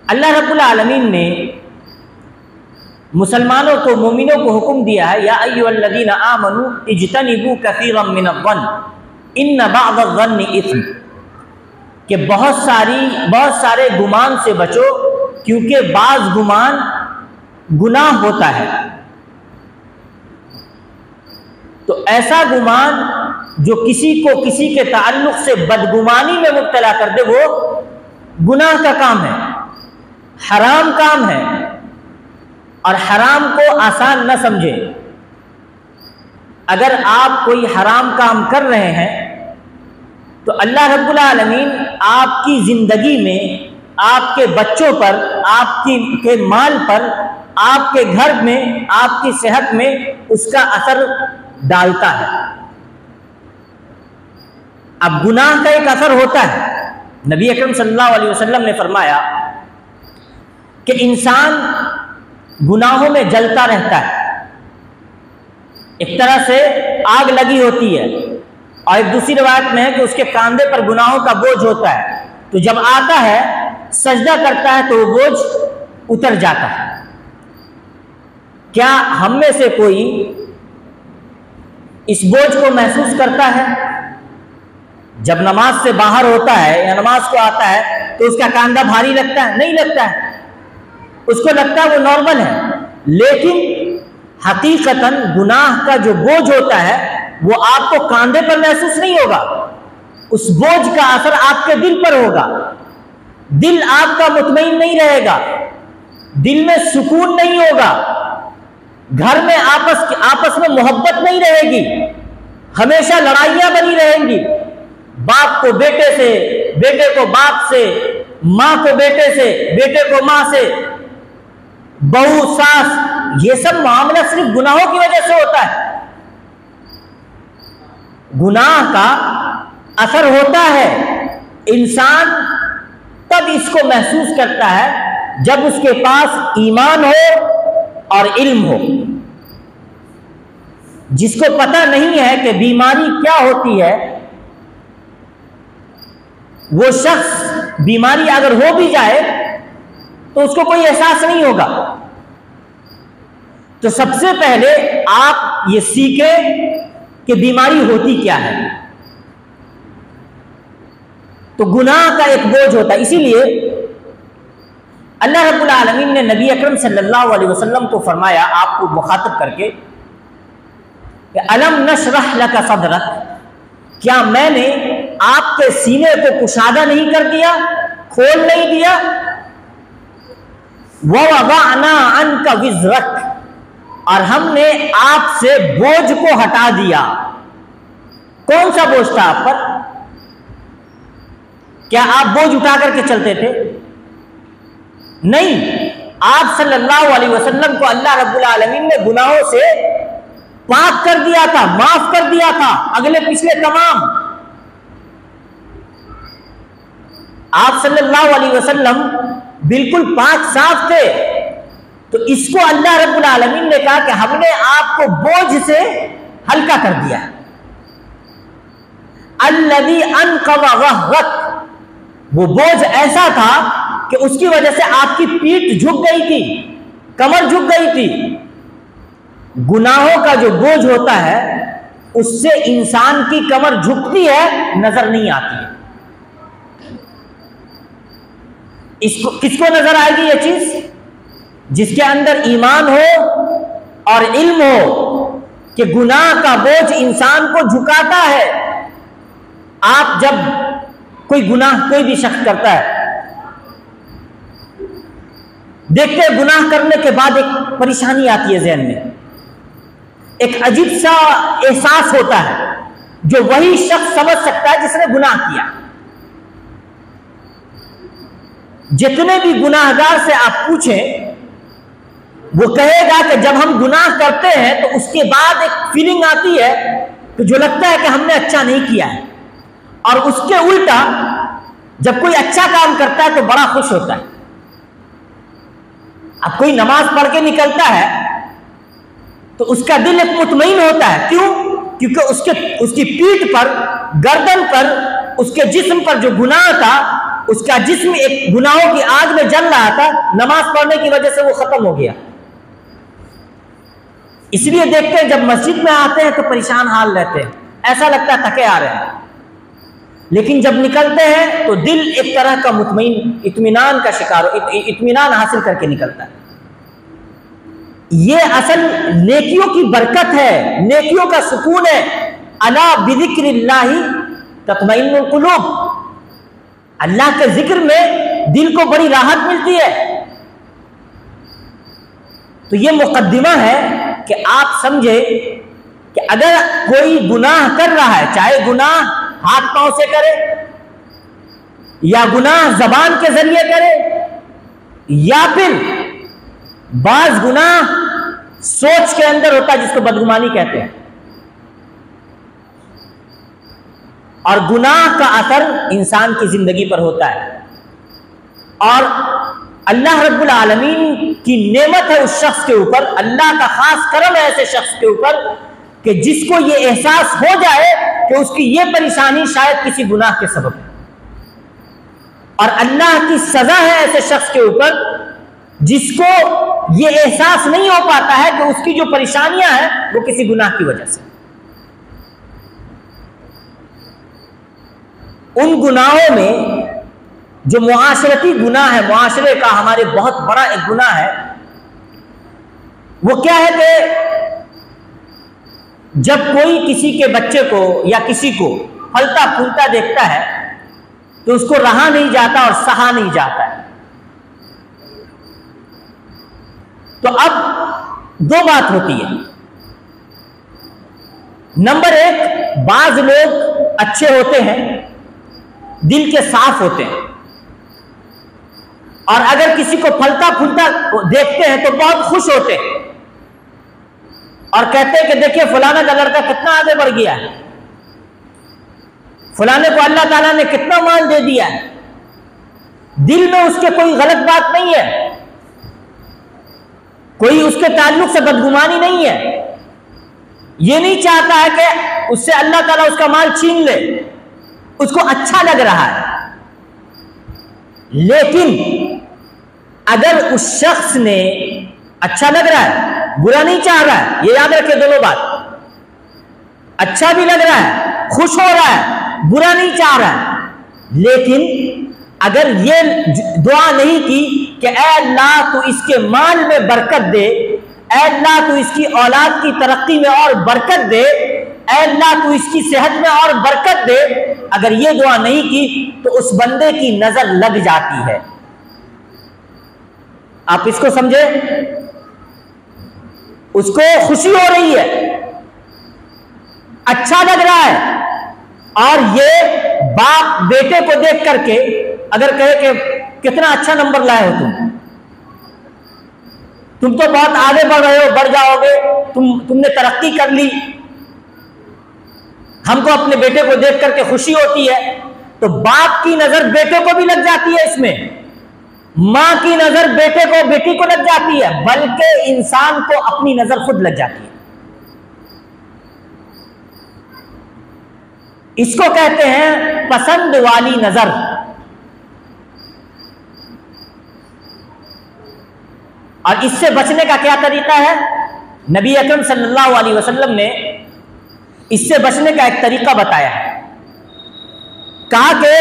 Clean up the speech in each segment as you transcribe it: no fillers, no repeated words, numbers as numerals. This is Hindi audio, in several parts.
अल्लाह रब्बुल आलमीन ने मुसलमानों को, मोमिनों को हुक्म दिया है, या अय्युहल्लज़ीना आमनू इज्तनिबू कसीरम मिनज़्ज़न्न इन्न बअज़-ज़न्नि इस्म, कि बहुत सारे गुमान से बचो, क्योंकि बाज़ गुमान गुनाह होता है। तो ऐसा गुमान जो किसी को किसी के ताल्लुक से बदगुमानी में मुब्तला कर दे, वो गुनाह का काम है, हराम काम है। और हराम को आसान न समझे। अगर आप कोई हराम काम कर रहे हैं तो अल्लाह रब्बुल आलमीन आपकी ज़िंदगी में, आपके बच्चों पर, आपके माल पर, आपके घर में, आपकी सेहत में उसका असर डालता है। अब गुनाह का एक असर होता है। नबी अकरम सल्लल्लाहु अलैहि वसल्लम ने फरमाया कि इंसान गुनाहों में जलता रहता है, एक तरह से आग लगी होती है। और एक दूसरी रिवायत में है कि उसके कंधे पर गुनाहों का बोझ होता है, तो जब आता है, सजदा करता है, तो वो बोझ उतर जाता है। क्या हम में से कोई इस बोझ को महसूस करता है? जब नमाज से बाहर होता है या नमाज को आता है तो उसका कंधा भारी लगता है? नहीं लगता है, उसको लगता है वो नॉर्मल है। लेकिन हकीकतन गुनाह का जो बोझ होता है वो आपको कंधे पर महसूस नहीं होगा, उस बोझ का असर आपके दिल पर होगा। दिल आपका मुतमईन नहीं रहेगा, दिल में सुकून नहीं होगा, घर में आपस में मोहब्बत नहीं रहेगी, हमेशा लड़ाइयां बनी रहेंगी। बाप को बेटे से, बेटे को बाप से, माँ को बेटे से, बेटे को माँ से, बहू सास, ये सब मामला सिर्फ गुनाहों की वजह से होता है। गुनाह का असर होता है। इंसान तब इसको महसूस करता है जब उसके पास ईमान हो और इल्म हो। जिसको पता नहीं है कि बीमारी क्या होती है, वो शख्स बीमारी अगर हो भी जाए तो उसको कोई एहसास नहीं होगा। तो सबसे पहले आप ये सीखें कि बीमारी होती क्या है। तो गुनाह का एक बोझ होता है। इसीलिए अल्लाह रब्बुल आलमीन ने नबी अकरम सल्लल्लाहु अलैहि वसल्लम को फरमाया, आपको मुखातब करके, कि अलम नशरह लका सदरक, क्या मैंने आपके सीने को कुशादा नहीं कर दिया, खोल नहीं दिया? ववज़अना अन्का विज़रक, और हमने आपसे बोझ को हटा दिया। कौन सा बोझ था आप पर? क्या आप बोझ उठा करके चलते थे? नहीं, आप सल्लल्लाहु अलैहि वसल्लम को अल्लाह रब्बुल आलमीन ने गुनाहों से पाक कर दिया था, माफ कर दिया था, अगले पिछले तमाम। आप सल्लल्लाहु अलैहि वसल्लम बिल्कुल पाक साफ थे। तो इसको अल्लाह रब्बुल आलमीन ने कहा कि हमने आपको बोझ से हल्का कर दिया। अल्लज़ी अनक़ज़ ज़हरक, वो बोझ ऐसा था कि उसकी वजह से आपकी पीठ झुक गई थी, कमर झुक गई थी। गुनाहों का जो बोझ होता है उससे इंसान की कमर झुकती है, नजर नहीं आती है। इसको किसको नजर आएगी ये चीज? जिसके अंदर ईमान हो और इल्म हो कि गुनाह का बोझ इंसान को झुकाता है। आप जब कोई गुनाह कोई भी शख्स करता है, देखते हैं गुनाह करने के बाद एक परेशानी आती है ज़हन में, एक अजीब सा एहसास होता है जो वही शख्स समझ सकता है जिसने गुनाह किया। जितने भी गुनाहगार से आप पूछें, वो कहेगा कि जब हम गुनाह करते हैं तो उसके बाद एक फीलिंग आती है तो जो लगता है कि हमने अच्छा नहीं किया है, और उसके उल्टा जब कोई अच्छा काम करता है तो बड़ा खुश होता है। अब कोई नमाज पढ़ के निकलता है तो उसका दिल एक मुतमईन होता है। क्यों? क्योंकि उसकी पीठ पर, गर्दन पर, उसके जिस्म पर जो गुनाह था उसका जिस्म एक गुनाहों की आग में जल रहा था, नमाज पढ़ने की वजह से वो खत्म हो गया। इसलिए देखते हैं जब मस्जिद में आते हैं तो परेशान हाल रहते हैं, ऐसा लगता है थके आ रहे हैं, लेकिन जब निकलते हैं तो दिल एक तरह का मुतमईन इत्मीनान का शिकार, इत्मीनान हासिल करके निकलता है। ये असल नेकियों की बरकत है, नेकियों का सुकून है। अला बिज़िक्रिल्लाहि तत्मइन्नुल कुलूब, अल्लाह के जिक्र में दिल को बड़ी राहत मिलती है। तो ये मुकद्दिमा है कि आप समझे कि अगर कोई गुनाह कर रहा है, चाहे गुनाह हाथ पांव से करे या गुनाह जबान के जरिए करे या फिर बाज गुनाह सोच के अंदर होता है जिसको बदगुमानी कहते हैं, और गुनाह का असर इंसान की जिंदगी पर होता है। और अल्लाह रब्बुल आलमीन की नेमत है उस शख्स के ऊपर, अल्लाह का खास करम है ऐसे शख्स के ऊपर कि जिसको ये एहसास हो जाए कि उसकी ये परेशानी शायद किसी गुनाह के सबब है। और अल्लाह की सजा है ऐसे शख्स के ऊपर जिसको ये एहसास नहीं हो पाता है कि उसकी जो परेशानियां हैं वो किसी गुनाह की वजह से। उन गुनाहों में जो मुआशरती गुनाह है, मुआशरे का हमारे बहुत बड़ा एक गुनाह है, वो क्या है कि जब कोई किसी के बच्चे को या किसी को फलता फूलता देखता है तो उसको रहा नहीं जाता और सहा नहीं जाता है। तो अब दो बात होती है। नंबर एक, बाज लोग अच्छे होते हैं, दिल के साफ होते हैं, और अगर किसी को फलता फूलता देखते हैं तो बहुत खुश होते हैं और कहते हैं कि देखिए फलाना का लड़का कितना आगे बढ़ गया है, फलाने को अल्लाह ताला ने कितना माल दे दिया है। दिल में उसके कोई गलत बात नहीं है, कोई उसके ताल्लुक से बदगुमानी नहीं है, ये नहीं चाहता है कि उससे अल्लाह ताला उसका माल छीन ले, उसको अच्छा लग रहा है। लेकिन अगर उस शख्स ने, अच्छा लग रहा है, बुरा नहीं चाह रहा है, ये याद रखे दोनों बात, अच्छा भी लग रहा है, खुश हो रहा है, बुरा नहीं चाह रहा है, लेकिन अगर ये दुआ नहीं की कि ऐ अल्लाह तू इसके माल में बरकत दे, ऐ अल्लाह तू इसकी औलाद की तरक्की में और बरकत दे, ऐ अल्लाह तू इसकी सेहत में और बरकत दे, अगर ये दुआ नहीं की तो उस बंदे की नजर लग जाती है। आप इसको समझे, उसको खुशी हो रही है, अच्छा लग रहा है, और ये बाप बेटे को देख करके अगर कहे कि कितना अच्छा नंबर लाए हो तुम तो बहुत आगे बढ़ रहे हो, बढ़ जाओगे, तुमने तरक्की कर ली, हमको अपने बेटे को देख करके खुशी होती है, तो बाप की नजर बेटे को भी लग जाती है इसमें, मां की नजर बेटे को बेटी को लग जाती है, बल्कि इंसान को अपनी नजर खुद लग जाती है। इसको कहते हैं पसंद वाली नजर। और इससे बचने का क्या तरीका है? नबी अकरम सल्लल्लाहु अलैहि वसल्लम ने इससे बचने का एक तरीका बताया है। कहा कि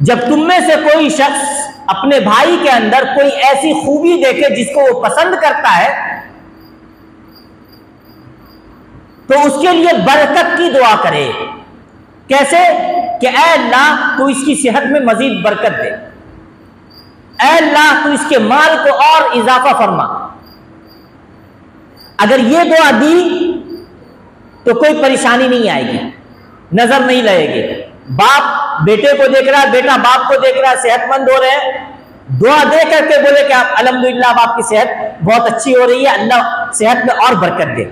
जब तुम में से कोई शख्स अपने भाई के अंदर कोई ऐसी खूबी देखे जिसको वो पसंद करता है, तो उसके लिए बरकत की दुआ करे। कैसे? कि ऐ अल्लाह तू इसकी सेहत में मजीद बरकत दे, ऐ अल्लाह तू इसके माल को और इजाफा फरमा। अगर ये दुआ दी तो कोई परेशानी नहीं आएगी, नजर नहीं लगेगी। बाप बेटे को देख रहा है, बेटा बाप को देख रहा है, सेहतमंद हो रहे हैं, दुआ दे करके बोले कि आप अल्हम्दुलिल्लाह अब आपकी सेहत बहुत अच्छी हो रही है, अल्लाह सेहत में और बरकत दे।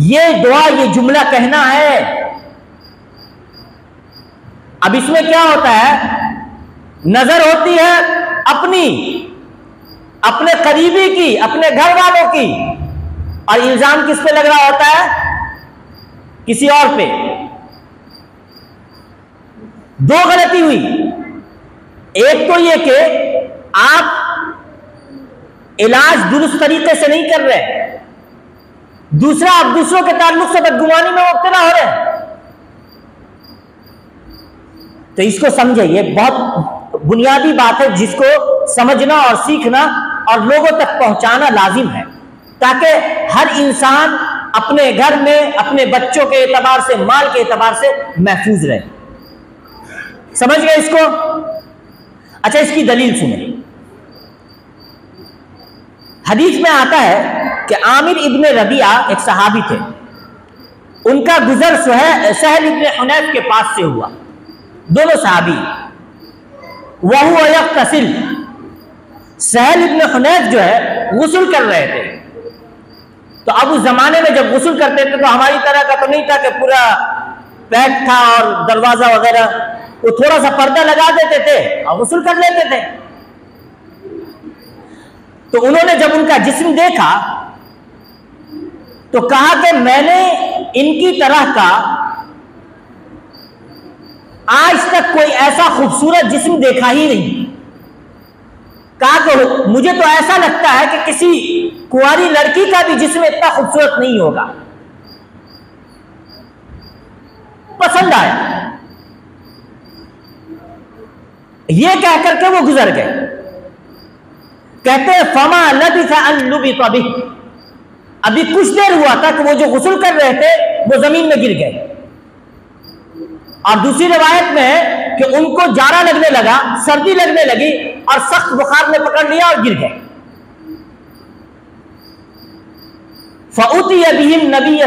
ये दुआ, ये जुमला कहना है। अब इसमें क्या होता है? नजर होती है अपनी, अपने करीबी की, अपने घर वालों की, और इल्जाम किस पे लग रहा होता है? किसी और पे। दो गलती हुई। एक तो ये कि आप इलाज दुरुस्त तरीके से नहीं कर रहे, दूसरा आप दूसरों के ताल्लुक से बदगुमानी में मुब्तला हो रहे हैं। तो इसको समझे, ये बहुत बुनियादी बात है जिसको समझना और सीखना और लोगों तक पहुंचाना लाजिम है, ताकि हर इंसान अपने घर में अपने बच्चों के एतबार से, माल के एतबार से महफूज रहे। समझ गए इसको? अच्छा, इसकी दलील सुने। हदीस में आता है कि आमिर इब्ने रबिया एक सहाबी थे, उनका गुजर सहल इब्ने हुनैफ के पास से हुआ। दोनों सहाबी, वह यग़्तसिल, सहल इब्ने हुनैफ जो है गुस्ल कर रहे थे। तो अब उस जमाने में जब गुस्ल करते थे तो हमारी तरह का तो नहीं था कि पूरा पैक था और दरवाजा वगैरह, वो थोड़ा सा पर्दा लगा देते थे और गुस्ल कर लेते थे। तो उन्होंने जब उनका जिस्म देखा तो कहा कि मैंने इनकी तरह का आज तक कोई ऐसा खूबसूरत जिस्म देखा ही नहीं। कहा कि मुझे तो ऐसा लगता है कि किसी कुंवारी लड़की का भी जिस्म इतना खूबसूरत नहीं होगा। पसंद आया, यह कह करके वो गुजर गए। कहते हैं फमा लबिसा अन लुबिता बिह, अभी कुछ देर हुआ था कि वो जो गुस्ल कर रहे थे वो जमीन में गिर गए। और दूसरी रिवायत में है कि उनको जाड़ा लगने लगा, सर्दी लगने लगी और सख्त बुखार ने पकड़ लिया और गिर गए। फउतिया बिहिम नबी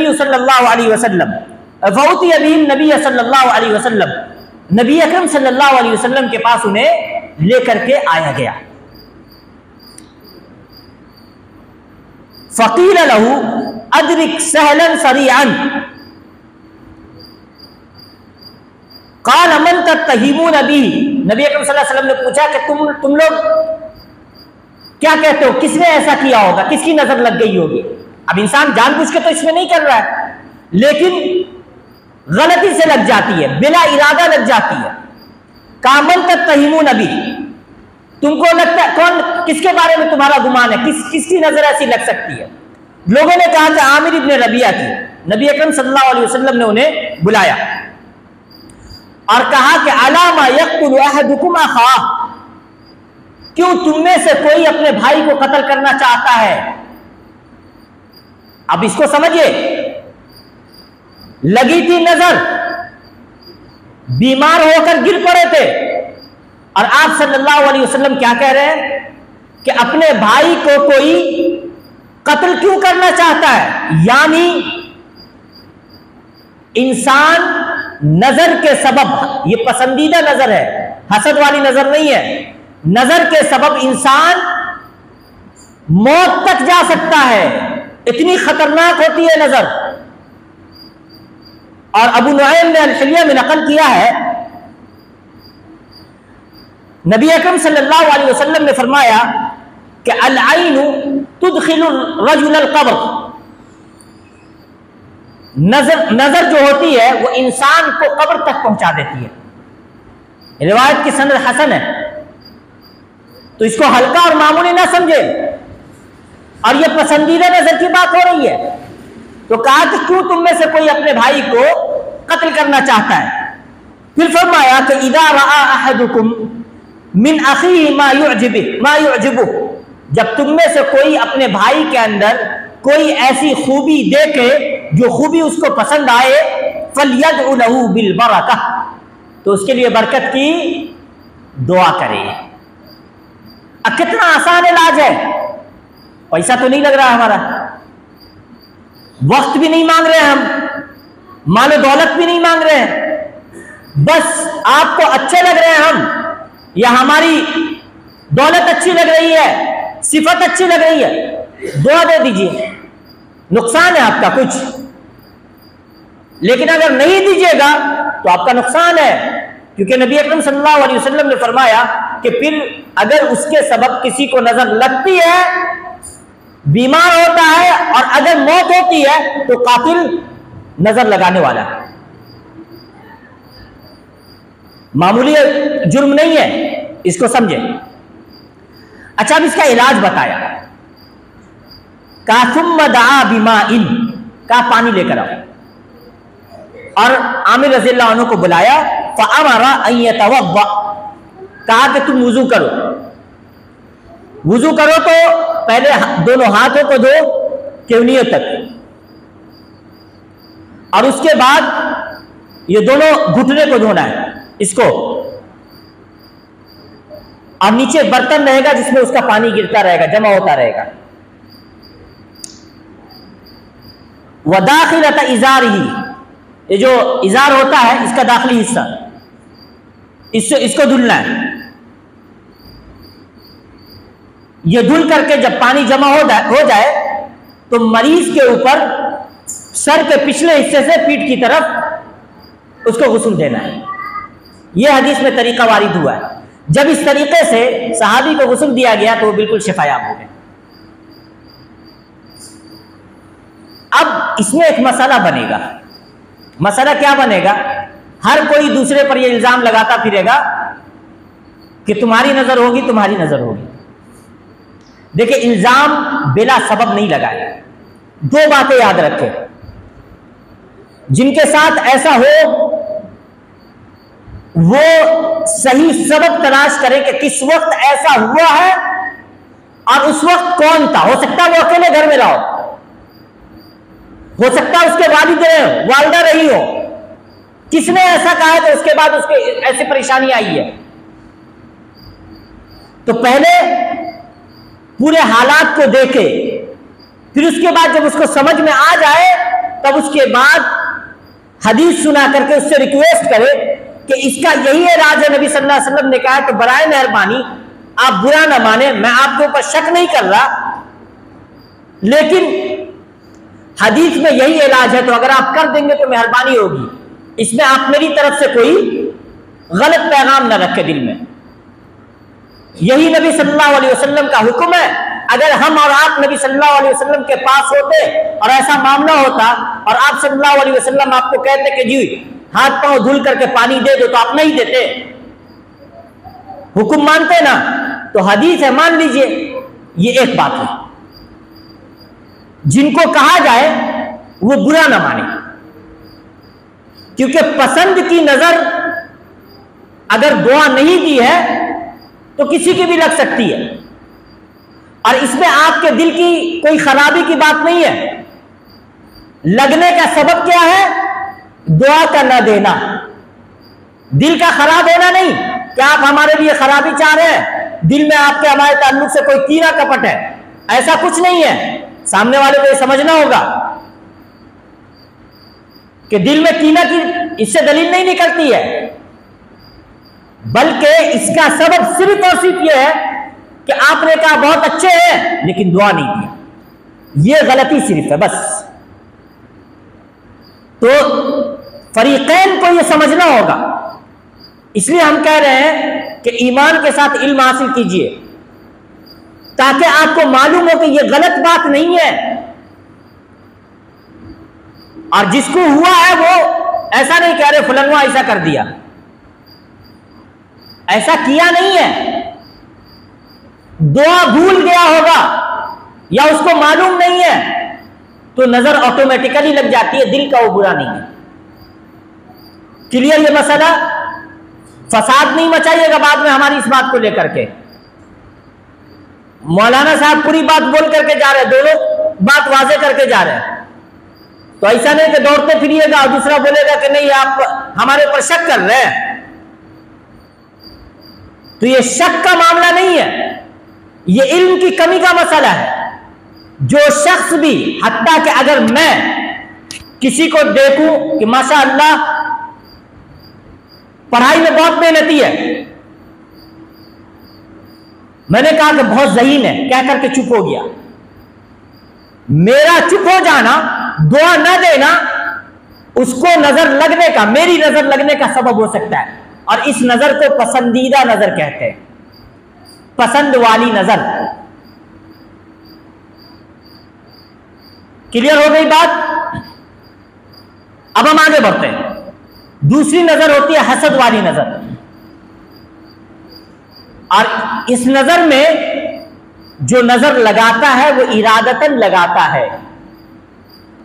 सल्लल्लाहु अलैहि वसल्लम, फउतिया बिहिम नबी सल्लल्लाहु अलैहि वसल्लम, नबी अकरम सल्लल्लाहु अलैहि वसल्लम के पास उन्हें लेकर के आया गया। फ़क़ील लहू अदरिक सहलन सरीअन, क़ाल मन तत्तहिमून बिही, नबी अकरम सल्लल्लाहु अलैहि वसल्लम ने पूछा कि तुम लोग क्या कहते हो, किसने ऐसा किया होगा, किसकी नजर लग गई होगी। अब इंसान जानबूझ के तो इसमें नहीं कर रहा है, लेकिन गलती से लग जाती है, बिला इरादा लग जाती है। कामन तत्तहिमून बिही, तुमको लगता है कौन, किसके बारे में तुम्हारा गुमान है, किसकी नजर ऐसी लग सकती है। लोगों ने कहा कि आमिर इब्ने रबिया की। नबी अकरम सल्लल्लाहु अलैहि वसल्लम ने उन्हें बुलाया और कहा कि अलामा यक़्तुलु अहदुकुम अख़ाह, क्यों तुम में से कोई अपने भाई को कत्ल करना चाहता है। अब इसको समझिए, लगी थी नजर, बीमार होकर गिर पड़े थे और आप सल्लल्लाहु अलैहि वसल्लम क्या कह रहे हैं कि अपने भाई को कोई कत्ल क्यों करना चाहता है। यानी इंसान नजर के सबब, ये पसंदीदा नजर है, हसद वाली नजर नहीं है, नजर के सबब इंसान मौत तक जा सकता है, इतनी खतरनाक होती है नजर। और अबू नुआइम ने अल-हिल्या में नकल किया है, नबी अकरम सल्लल्लाहु अलैहि वसल्लम ने फरमाया कि अल-आइनु तुदखिलु रजुल अल-क़ब्र, नजर जो होती है वो इंसान को कब्र तक पहुंचा देती है। रिवायत की सनद हसन है, तो इसको हल्का और मामूली ना समझे। और ये पसंदीदा नजर की बात हो रही है, तो कहा कि क्यों तुम में से कोई अपने भाई को कत्ल करना चाहता है। फिर फरमाया कि इदा रआ अहदुकुम मिन अखीहि मा युअजिबु, जब तुम में से कोई अपने भाई के अंदर कोई ऐसी खूबी देखे जो खूबी उसको पसंद आए, फलयदउ लहू बिल बरका, तो उसके लिए बरकत की दुआ करे। अब कितना आसान इलाज है, पैसा तो नहीं लग रहा हमारा, वक्त भी नहीं मांग रहे हम, मालो दौलत भी नहीं मांग रहे हैं, बस आपको अच्छे लग रहे हैं हम, या हमारी दौलत अच्छी लग रही है, सिफत अच्छी लग रही है, दुआ दे दीजिए, नुकसान है आपका कुछ। लेकिन अगर नहीं दीजिएगा तो आपका नुकसान है, क्योंकि नबी अकरम सल्लल्लाहु अलैहि वसल्लम ने फरमाया कि फिर अगर उसके सबब किसी को नजर लगती है, बीमार होता है और अगर मौत होती है तो कातिल नजर लगाने वाला है। मामूली जुर्म नहीं है, इसको समझे। अच्छा, अब इसका इलाज बताया। कासुम दआ बिमा इन, का पानी लेकर आओ, और आमिर रज़ी अल्लाह अन्हु को बुलाया। फ़अमरा अन यतवद्दा, कहा कि तुम वुजू करो। वुजू करो तो पहले दोनों हाथों को धो केवनियों तक, और उसके बाद ये दोनों घुटने को धोना है इसको, और नीचे बर्तन रहेगा जिसमें उसका पानी गिरता रहेगा, जमा होता रहेगा। वदाखिलत इजार ही, ये जो इजार होता है इसका दाखिली हिस्सा, इसको धुलना है। ये धुल करके जब पानी जमा हो जाए तो मरीज के ऊपर सर के पिछले हिस्से से पीठ की तरफ उसको गुस्ल देना है। यह हदीस में तरीका वारिद हुआ है। जब इस तरीके से सहाबी को गुस्ल दिया गया तो वो बिल्कुल शिफायाब हो गए। अब इसमें एक मसला बनेगा। मसला क्या बनेगा? हर कोई दूसरे पर यह इल्जाम लगाता फिरेगा कि तुम्हारी नजर होगी, तुम्हारी नजर होगी। देखिए, इल्जाम बिला सबब नहीं लगाए। दो बातें याद रखें, जिनके साथ ऐसा हो वो सही सबब तलाश करें कि किस वक्त ऐसा हुआ है और उस वक्त कौन था। हो सकता है वो अकेले घर में रहो, हो सकता है उसके वालिदा रही हो, किसने ऐसा कहा है तो उसके बाद उसके ऐसी परेशानी आई है। तो पहले पूरे हालात को देखे, फिर उसके बाद जब उसको समझ में आ जाए तब उसके बाद हदीस सुना करके उससे रिक्वेस्ट करे कि इसका यही इलाज है, नबी सल्लल्लाहु अलैहि वसल्लम ने कहा, तो बराए मेहरबानी आप बुरा ना माने, मैं आपके ऊपर शक नहीं कर रहा, लेकिन हदीस में यही इलाज है, तो अगर आप कर देंगे तो मेहरबानी होगी। इसमें आप मेरी तरफ से कोई गलत पैगाम ना रखे दिल में। यही नबी सल्लल्लाहु अलैहि वसल्लम का हुक्म है। अगर हम और आप नबी सल्लल्लाहु अलैहि वसल्लम के पास होते और ऐसा मामला होता और आप सल्लल्लाहु अलैहि वसल्लम आपको कहते कि जी हाथ पांव धुल करके पानी दे दो, तो आप नहीं देते, हुक्म मानते ना। तो हदीस है, मान लीजिए। ये एक बात है। जिनको कहा जाए वो बुरा ना माने, क्योंकि पसंद की नजर अगर दुआ नहीं दी है तो किसी की भी लग सकती है, और इसमें आपके दिल की कोई खराबी की बात नहीं है। लगने का सबब क्या है? दुआ का न देना, दिल का खराब होना नहीं। क्या आप हमारे लिए खराबी चाह रहे हैं? दिल में आपके हमारे ताल्लुक से कोई कीड़ा कपट है? ऐसा कुछ नहीं है। सामने वाले को यह समझना होगा कि दिल में कीना की इससे दलील नहीं निकलती है, बल्कि इसका सबब सिर्फ और सिर्फ यह है कि आपने कहा बहुत अच्छे हैं लेकिन दुआ नहीं दिया। यह गलती सिर्फ है, बस। तो फरीकैन को यह समझना होगा। इसलिए हम कह रहे हैं कि ईमान के साथ इल्म हासिल कीजिए, ताकि आपको मालूम हो कि यह गलत बात नहीं है, और जिसको हुआ है वो ऐसा नहीं कह रहे फलनवा ऐसा कर दिया, ऐसा किया नहीं है। दुआ भूल गया होगा या उसको मालूम नहीं है, तो नजर ऑटोमेटिकली लग जाती है, दिल का वो बुरा नहीं है। क्लियर ये मसला? फसाद नहीं मचाइएगा बाद में हमारी इस बात को लेकर के। मौलाना साहब पूरी बात बोल करके जा रहे हैं, दोनों बात वाजे करके जा रहे हैं, तो ऐसा नहीं कि दौड़ते फिरिएगा और दूसरा बोलेगा कि नहीं आप हमारे ऊपर शक कर रहे हैं। तो ये शक का मामला नहीं है, ये इल्म की कमी का मसला है। जो शख्स भी, हत्ता कि अगर मैं किसी को देखूं कि माशाअल्लाह पढ़ाई में बहुत मेहनती है, मैंने कहा कि बहुत ज़हीन है, कह करके चुप हो गया, मेरा चुप हो जाना, दुआ न देना, उसको नजर लगने का, मेरी नजर लगने का सबब हो सकता है। और इस नजर को पसंदीदा नजर कहते हैं, पसंद वाली नजर। क्लियर हो गई बात? अब हम आगे बढ़ते हैं। दूसरी नजर होती है हसद वाली नजर। और इस नजर में जो नजर लगाता है वो इरादतन लगाता है।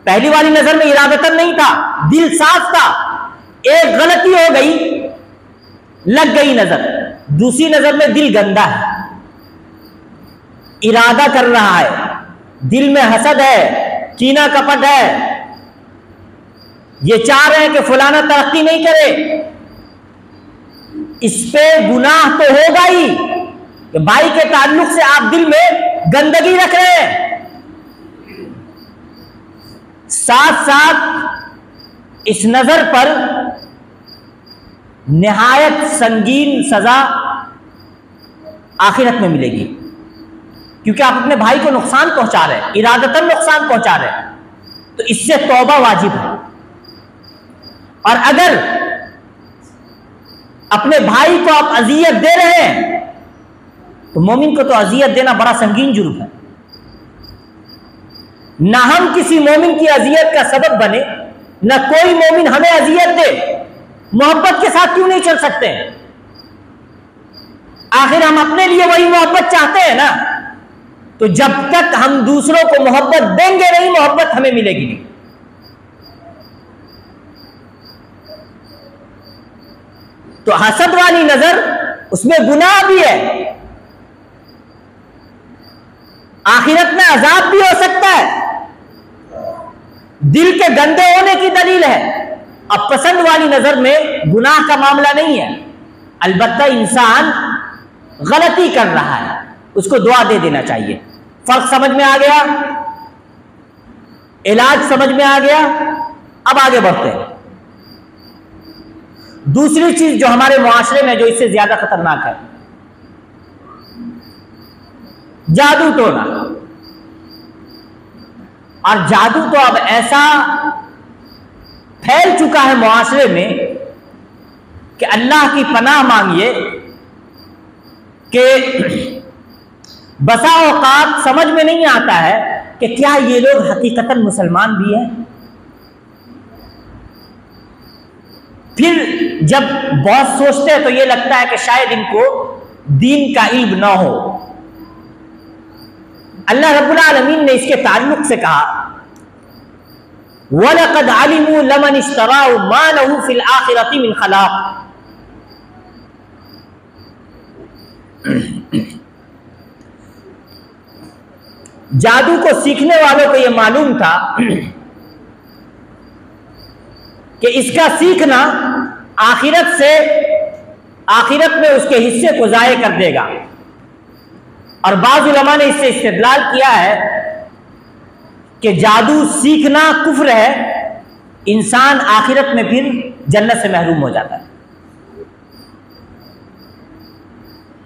पहली वाली नजर में इरादतन नहीं था, दिल साफ था, एक गलती हो गई, लग गई नजर। दूसरी नजर में दिल गंदा है, इरादा कर रहा है, दिल में हसद है, कीना कपट है, ये चाह रहे हैं कि फलाना तरक्की नहीं करे। इस पे गुनाह तो होगा ही कि भाई के ताल्लुक से आप दिल में गंदगी रख रहे हैं। साथ साथ इस नजर पर निहायत संगीन सजा आखिरत में मिलेगी, क्योंकि आप अपने भाई को नुकसान पहुंचा रहे हैं, इरादतन नुकसान पहुंचा रहे हैं, तो इससे तौबा वाजिब है। और अगर अपने भाई को आप अजियत दे रहे हैं तो मोमिन को तो अजियत देना बड़ा संगीन जुर्म है। ना हम किसी मोमिन की अजियत का सबब बने, ना कोई मोमिन हमें अजियत दे। मोहब्बत के साथ क्यों नहीं चल सकते हैं? आखिर हम अपने लिए वही मोहब्बत चाहते हैं ना। तो जब तक हम दूसरों को मोहब्बत देंगे नहीं, मोहब्बत हमें मिलेगी नहीं। तो हसद वाली नजर, उसमें गुनाह भी है, आखिरत में अजाब भी हो सकता है, दिल के गंदे होने की दलील है। अब पसंद वाली नजर में गुनाह का मामला नहीं है, अलबत्ता इंसान गलती कर रहा है, उसको दुआ दे देना चाहिए। फर्क समझ में आ गया, इलाज समझ में आ गया। अब आगे बढ़ते हैं। दूसरी चीज जो हमारे मुआशरे में जो इससे ज्यादा खतरनाक है, जादू टोना। और जादू तो अब ऐसा फैल चुका है मुआशरे में कि अल्लाह की पनाह मांगिए कि बसा औकात समझ में नहीं आता है कि क्या ये लोग हकीकतन मुसलमान भी हैं। फिर जब बहुत सोचते हैं तो ये लगता है कि शायद इनको दीन का इल्म ना हो। अल्लाह रब्बुल आलमीन ने इसके ताल्लुक से कहा, वलक़द अलिमू लमन इश्तराहु मा लहू फिल आखिरति मिन खलाक़। जादू को सीखने वालों को यह मालूम था कि इसका सीखना आखिरत में उसके हिस्से को ज़ाये कर देगा। और बाज़ उलमा ने इससे इस्तेदलाल किया है कि जादू सीखना कुफ्र है, इंसान आखिरत में फिर जन्नत से महरूम हो जाता है।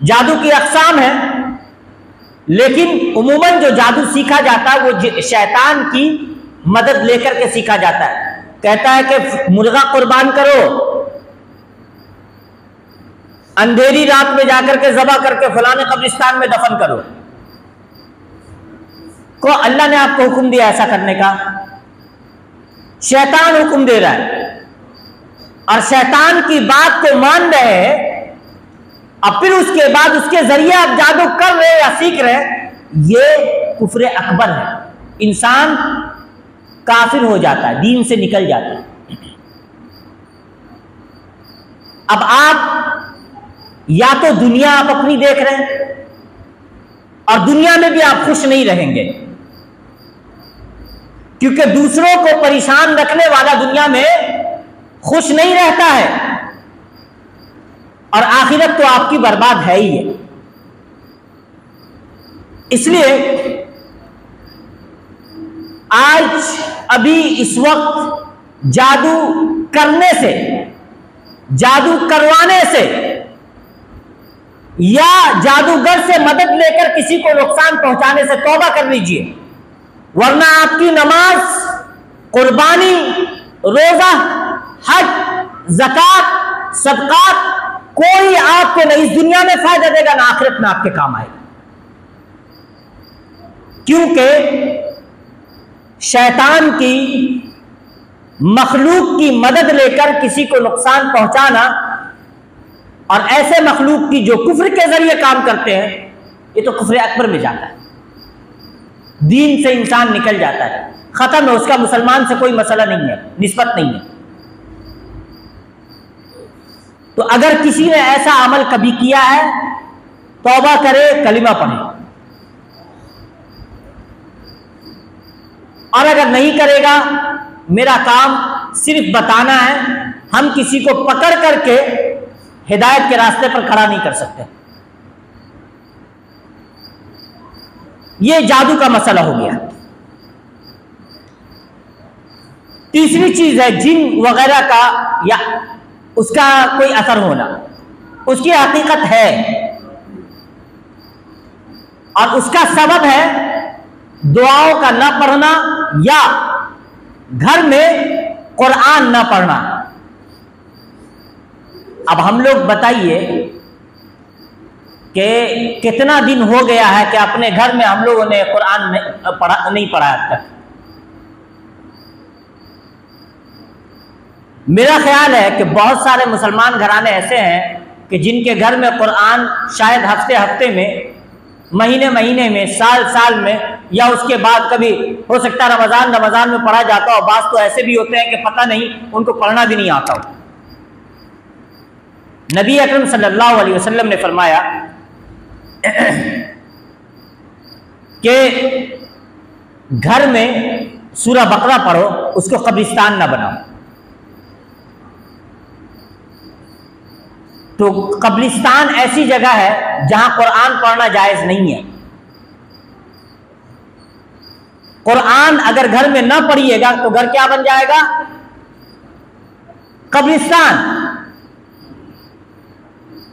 जादू की अक़साम है, लेकिन उमूमन जो जादू सीखा जाता है वो शैतान की मदद लेकर के सीखा जाता है। कहता है कि मुर्गा कुर्बान करो, अंधेरी रात में जाकर के ज़बह करके फलाने कब्रिस्तान में दफन करो। को अल्लाह ने आपको हुक्म दिया ऐसा करने का? शैतान हुक्म दे रहा है और शैतान की बात को मान रहे हैं। अब फिर उसके बाद उसके जरिए आप जादू कर रहे या सीख रहे, ये कुफ्र अकबर है। इंसान काफिर हो जाता है, दीन से निकल जाता है। अब आप या तो दुनिया आप अपनी देख रहे हैं और दुनिया में भी आप खुश नहीं रहेंगे, क्योंकि दूसरों को परेशान रखने वाला दुनिया में खुश नहीं रहता है और आखिरत तो आपकी बर्बाद है ही है। इसलिए आज अभी इस वक्त जादू करने से, जादू करवाने से या जादूगर से मदद लेकर किसी को नुकसान पहुंचाने से तौबा कर लीजिए, वरना आपकी नमाज, कुर्बानी, रोजा, हज, ज़कात, सदकात कोई आपको न इस दुनिया में फायदा देगा ना आखिरत में आपके काम आएगा। क्योंकि शैतान की मखलूक की मदद लेकर किसी को नुकसान पहुंचाना और ऐसे मखलूक की जो कुफ्र के जरिए काम करते हैं, ये तो कुफ्र अकबर में जाता है, दीन से इंसान निकल जाता है, खत्म है, उसका मुसलमान से कोई मसला नहीं है, निस्बत नहीं है। तो अगर किसी ने ऐसा अमल कभी किया है, तौबा करे, कलिमा पढ़े, और अगर नहीं करेगा, मेरा काम सिर्फ बताना है, हम किसी को पकड़ करके हिदायत के रास्ते पर खड़ा नहीं कर सकते। यह जादू का मसला हो गया। तीसरी चीज है जिन वगैरह का या उसका कोई असर होना, उसकी हकीकत है और उसका सबब है दुआओं का ना पढ़ना या घर में कुरान ना पढ़ना। अब हम लोग बताइए कि कितना दिन हो गया है कि अपने घर में हम लोगों ने कुरान नहीं पढ़ा अब तक। मेरा ख्याल है कि बहुत सारे मुसलमान घराने ऐसे हैं कि जिनके घर में कुरान शायद हफ्ते हफ्ते में, महीने महीने में, साल साल में, या उसके बाद कभी हो सकता है रमजान में पढ़ा जाता हो। बात तो ऐसे भी होते हैं कि पता नहीं, उनको पढ़ना भी नहीं आता हो। नबी अकरम सल्लल्लाहु अलैहि वसल्लम ने फरमाया कि घर में सूरह बकरा पढ़ो, उसको कब्रिस्तान ना बनाओ। तो कब्रिस्तान ऐसी जगह है जहां कुरान पढ़ना जायज नहीं है। कुरान अगर घर में ना पढ़िएगा तो घर क्या बन जाएगा? कब्रिस्तान।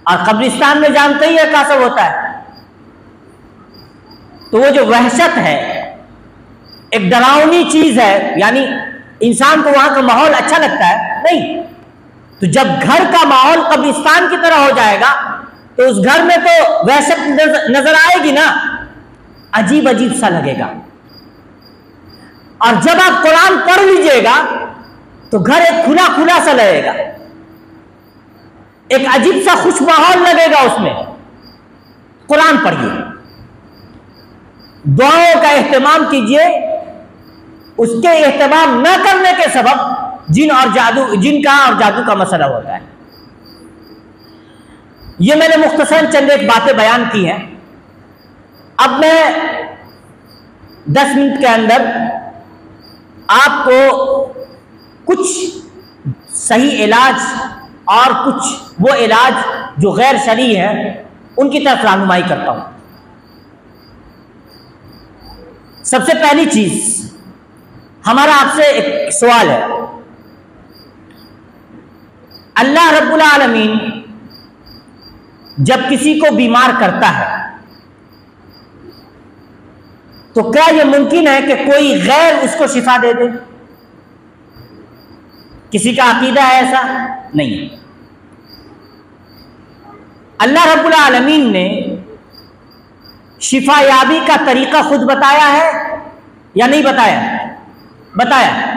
और कब्रिस्तान में जानते ही है क्या सब होता है। तो वो जो वहशत है, एक डरावनी चीज है, यानी इंसान को वहां का माहौल अच्छा लगता है नहीं। तो जब घर का माहौल कब्रिस्तान की तरह हो जाएगा तो उस घर में तो वहशत नजर आएगी ना, अजीब अजीब सा लगेगा। और जब आप कुरान पढ़ लीजिएगा तो घर एक खुला खुला सा लगेगा, एक अजीब सा खुश माहौल लगेगा उसमें। कुरान पढ़िए, दुआओं का एहतमाम कीजिए। उसके एहतमाम न करने के सबब जिन और जादू का मसला होता है। ये मैंने मुख्तसर चंद एक बातें बयान की हैं। अब मैं 10 मिनट के अंदर आपको कुछ सही इलाज और कुछ वो इलाज जो गैर शरई है उनकी तरफ रहनुमाई करता हूं। सबसे पहली चीज, हमारा आपसे एक सवाल है। अल्लाह रब्बुल आलमीन जब किसी को बीमार करता है तो क्या यह मुमकिन है कि कोई गैर उसको शिफा दे दे? किसी का अकीदा है ऐसा? नहीं। अल्लाह रब्बुल आलमीन ने शिफा याबी का तरीका खुद बताया है या नहीं बताया? बताया।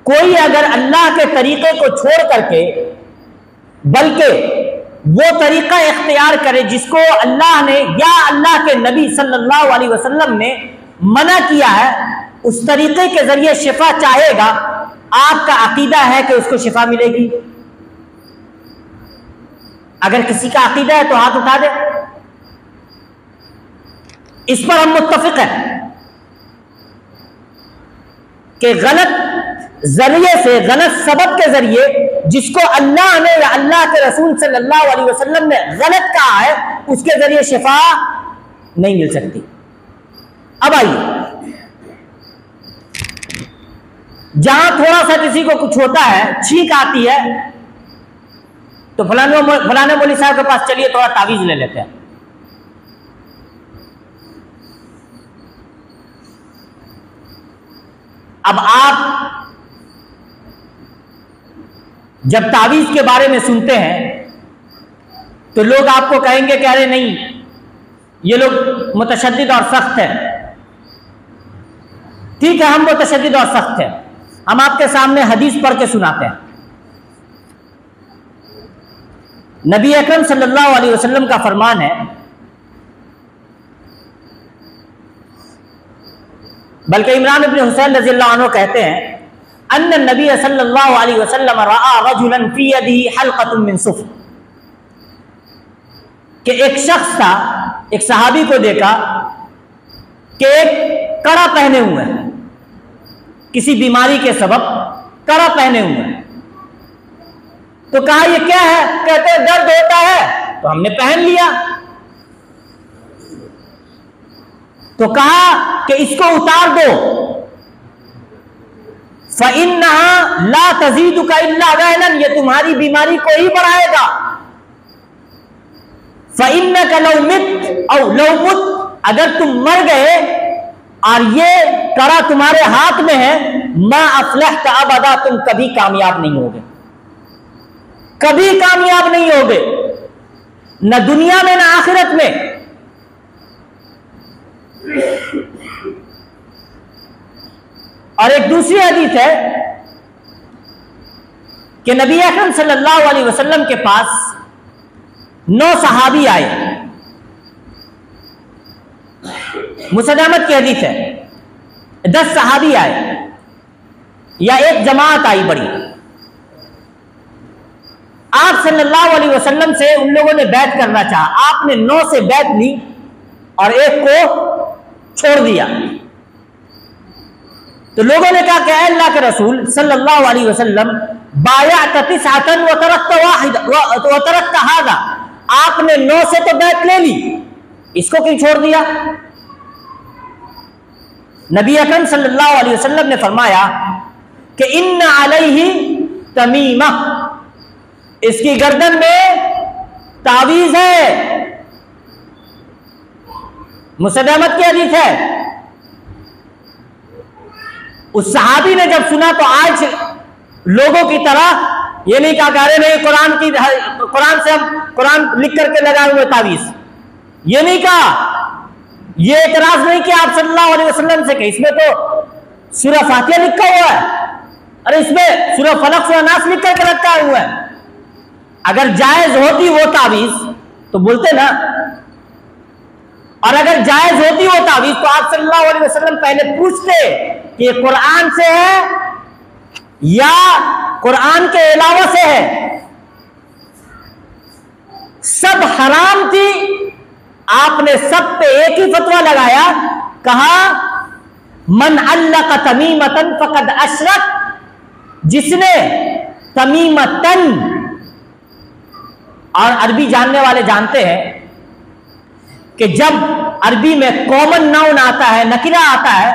कोई अगर अल्लाह के तरीके को छोड़ करके बल्कि वो तरीका इख्तियार करे जिसको अल्लाह ने या अल्लाह के नबी सल्लल्लाहु अलैहि वसल्लम ने मना किया है, उस तरीके के जरिए शिफा चाहेगा, आपका अकीदा है कि उसको शिफा मिलेगी? अगर किसी का अकीदा है तो हाथ उठा दे। इस पर हम मुत्तफिक हैं कि गलत जरिए से, गलत सबब के जरिए जिसको अल्लाह ने या अल्लाह के रसूल सल्लल्लाहु अलैहि वसल्लम ने गलत कहा है, उसके जरिए शिफा नहीं मिल सकती। अब आइए, जहां थोड़ा सा किसी को कुछ होता है, छींक आती है, तो फलाने मौलवी साहब के पास चलिए, थोड़ा तावीज ले लेते हैं। अब आप जब तावीज के बारे में सुनते हैं तो लोग आपको कहेंगे कि अरे नहीं, ये लोग मुतशद्दिद और सख्त है। ठीक है, हम मुतशद्दिद और सख्त हैं। हम आपके सामने हदीस पढ़ के सुनाते हैं। नबी अकरम सल्लल्लाहु अलैहि वसल्लम का फरमान है, बल्कि इमरान इब्न हुसैन रज़ियल्लाहु अन्हु कहते हैं, अन्ना नबी सल्लल्लाहु अलैहि वसल्लम रआ रजुलन फी यदिही हल्क़तुन मिन सुफ़्र, कि एक शख्स था, एक सहाबी को देखा कि एक कड़ा पहने हुए हैं, किसी बीमारी के सबब कड़ा पहने हुए हैं। तो कहा ये क्या है? कहते हैं दर्द होता है, तो हमने पहन लिया। तो कहा कि इसको उतार दो, फ़इन्नहा ला तज़ीदुका इल्ला वहनन, ये तुम्हारी बीमारी को ही बढ़ाएगा। फ़इन्नका लौ मित औ लौ मुत, अगर तुम मर गए और ये कड़ा तुम्हारे हाथ में है, मा अफ़लहत अबदा, तुम कभी कामयाब नहीं होगे, कभी कामयाब नहीं होगे, न दुनिया में न आखिरत में। और एक दूसरी हदीस है कि नबी अकरम सल्लल्लाहु अलैहि वसल्लम के पास 9 सहाबी आए। मुसनद अहमद की हदीस है, 10 सहाबी आए या एक जमात आई बड़ी। आप सल्लल्लाहु अलैहि वसल्लम से उन लोगों ने बैत करना चाहा, आपने 9 से बैत ली और एक को छोड़ दिया। तो लोगों ने कहा कि अल्लाह के रसूल सल्लल्लाहु अलैहि वसल्लम, बायअत तिसअतन व तरकत हादा, आपने 9 से तो बैत ले ली, इसको क्यों छोड़ दिया? नबी अकरम सल्लल्लाहु अलैहि वसल्लम ने फरमाया कि इन्ना अलैहि तमीमा, इसकी गर्दन में तावीज है। मुसनद अहमद की हदीस है। उस सहाबी ने जब सुना तो आज लोगों की तरह ये नहीं कहा अरे नहीं कुरान से हम कुरान लिख करके लगाए हुए तावीज, ये नहीं कहा, ये एतराज नहीं किया आप सल्लल्लाहु अलैहि वसल्लम से कि इसमें तो सूरह फातिहा लिखा हुआ है, अरे इसमें सूरह फलक सूरह नास लिख करके रखा हुआ है। अगर जायज होती वो तावीज तो बोलते ना, और अगर जायज होती वो तावीज तो आप सल्लल्लाहु अलैहि वसल्लम पहले पूछते कि ये कुरान से है या कुरान के अलावा से है। सब हराम थी, आपने सब पे एक ही फतवा लगाया, कहा मन अल्लक़ तमीमतन फ़क़द अशरक, जिसने तमीमतन, और अरबी जानने वाले जानते हैं कि जब अरबी में कॉमन नाउन आता है, नकिरा आता है,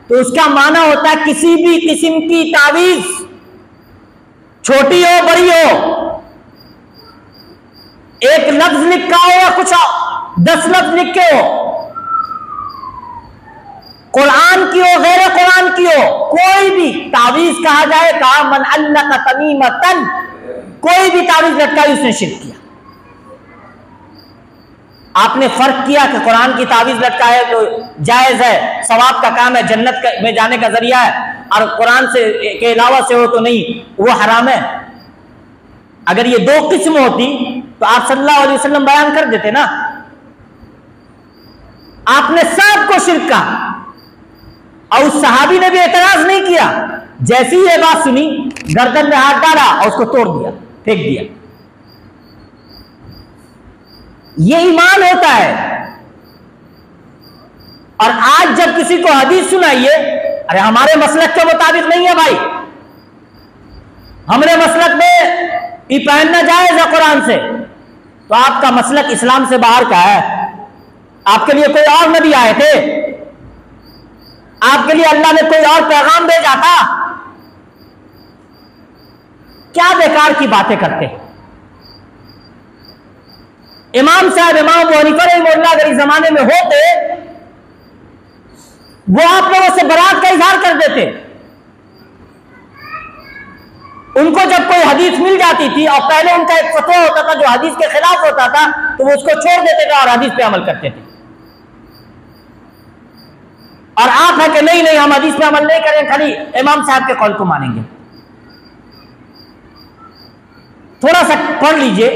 तो उसका माना होता है किसी भी किस्म की तावीज, छोटी हो बड़ी हो, एक लफ्ज लिखा हो या कुछ 10 लफ्ज लिखे हो, कुरान की हो गैर कुरान की हो, कोई भी तावीज कहा जाए, कहा मन अल्लक़ तमीमतन, कोई भी तावीज लटकाई उसने शिर्क किया। आपने फर्क किया कि कुरान की तावीज लटकाए तो जायज है, सवाब का काम है, जन्नत में जाने का जरिया है, और कुरान से के अलावा से हो तो नहीं, वो हराम है। अगर ये 2 किस्म होती तो आप सल्लल्लाहु अलैहि वसल्लम बयान कर देते ना। आपने सबको शिर्क कहा और उस सहाबी ने भी एतराज नहीं किया। जैसी ये बात सुनी, गर्दन में हाथ डाला और उसको तोड़ दिया, फेंक दिया। ये ईमान होता है। और आज जब किसी को हदीस सुनाइए, अरे हमारे मसलक के मुताबिक नहीं है भाई, हमारे मसलक में ये पहनना जायज है कुरान से, तो आपका मसलक इस्लाम से बाहर का है। आपके लिए कोई और नबी आए थे? आपके लिए अल्लाह ने कोई और पैगाम भेजा था? क्या बेकार की बातें करते हैं। इमाम साहब इमाम अबू हनीफा रहमतुल्लाह अगर इस जमाने में होते, वो आप लोगों से बरात का इजहार कर देते। उनको जब कोई हदीस मिल जाती थी और पहले उनका एक फतवा होता था जो हदीस के खिलाफ होता था, तो वो उसको छोड़ देते थे और हदीस पे अमल करते थे। और आप है कि नहीं नहीं हम हदीस पे अमल नहीं करें, खाली इमाम साहब के कौल को मानेंगे। थोड़ा सा पढ़ लीजिए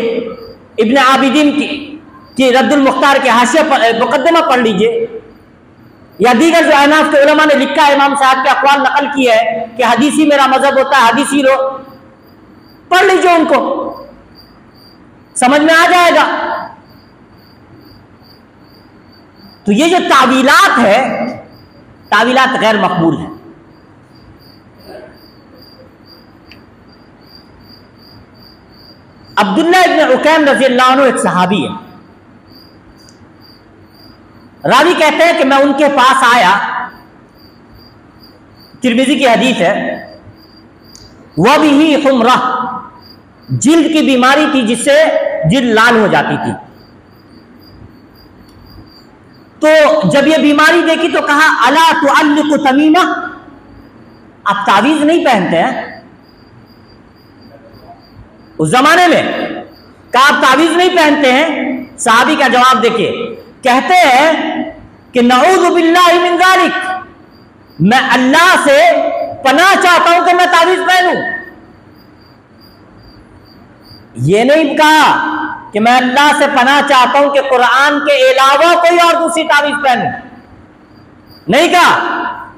इब्न आबिदीन की रद्दुल मुख्तार के हाशिया पर मुकद्दमा पढ़ लीजिए, या दीगर जो अहनाफ के उलमा ने लिखा है, इमाम साहब के अक़वाल नकल किया है कि हदीसी मेरा मजहब होता है, हदीसी लो, पढ़ लीजिए, उनको समझ में आ जाएगा। तो ये जो तावीलात है, तावीलात गैर मकबूल है। अब्दुल्लाह इब्न उकैम रज़ी अल्लाह अन्हु एक सहाबी है। रावी कहते हैं कि मैं उनके पास आया, तिरमिज़ी की हदीस है, वह भी ही हुम्रा, जिल्द की बीमारी थी जिससे जिल्द लाल हो जाती थी। तो जब ये बीमारी देखी तो कहा अला तुअल्लिकु तमीमा, आप तावीज नहीं पहनते हैं? उस जमाने में कहा आप तावीज नहीं पहनते हैं? साहबी का जवाब देखिए, कहते हैं कि नऊज़ु बिल्लाहि मिन ज़ालिक, मैं अल्लाह से पनाह चाहता हूं कि मैं तावीज पहनूं। ये नहीं कहा कि मैं अल्लाह से पनाह चाहता हूं कि कुरान के अलावा कोई और दूसरी तावीज पहनूं, नहीं कहा,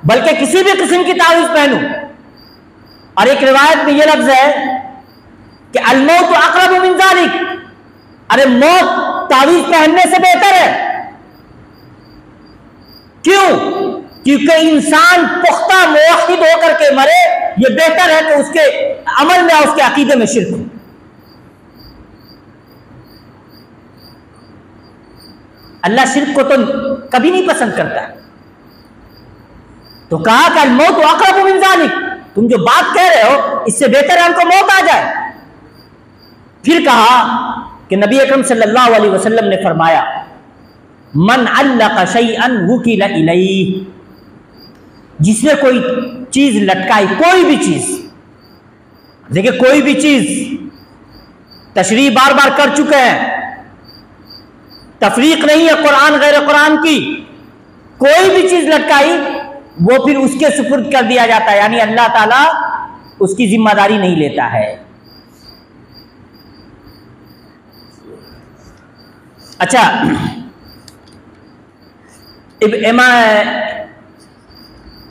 बल्कि किसी भी किस्म की तावीज पहनूं। और एक रिवायत में यह लफ्ज है कि अल-मौत अक़रबु मिन ज़ालिक, अरे मौत तावीज पहनने से बेहतर है। क्यों? क्योंकि इंसान पुख्ता मुवहिद होकर के मरे, यह बेहतर है कि उसके अमल में, उसके अकीदे में शिर्क हो। अल्लाह शिर्क को तो कभी नहीं पसंद करता। तो कहा कि अल-मौत अक़रबु मिन ज़ालिक, तुम जो बात कह रहे हो इससे बेहतर है हमको मौत आ जाए। फिर कहा कि नबी अकरम सल्लल्लाहु अलैहि वसल्लम ने फरमाया, मन अल्लक़ शैअन वुकिल इलैहि, जिसने कोई चीज लटकाई, कोई भी चीज, देखिए कोई भी चीज, तशरीह बार बार कर चुके हैं, तफरीक नहीं है कुरान गैर कुरान की, कोई भी चीज लटकाई वो फिर उसके सुपुर्द कर दिया जाता है, यानी अल्लाह ताला उसकी जिम्मेदारी नहीं लेता है। अच्छा,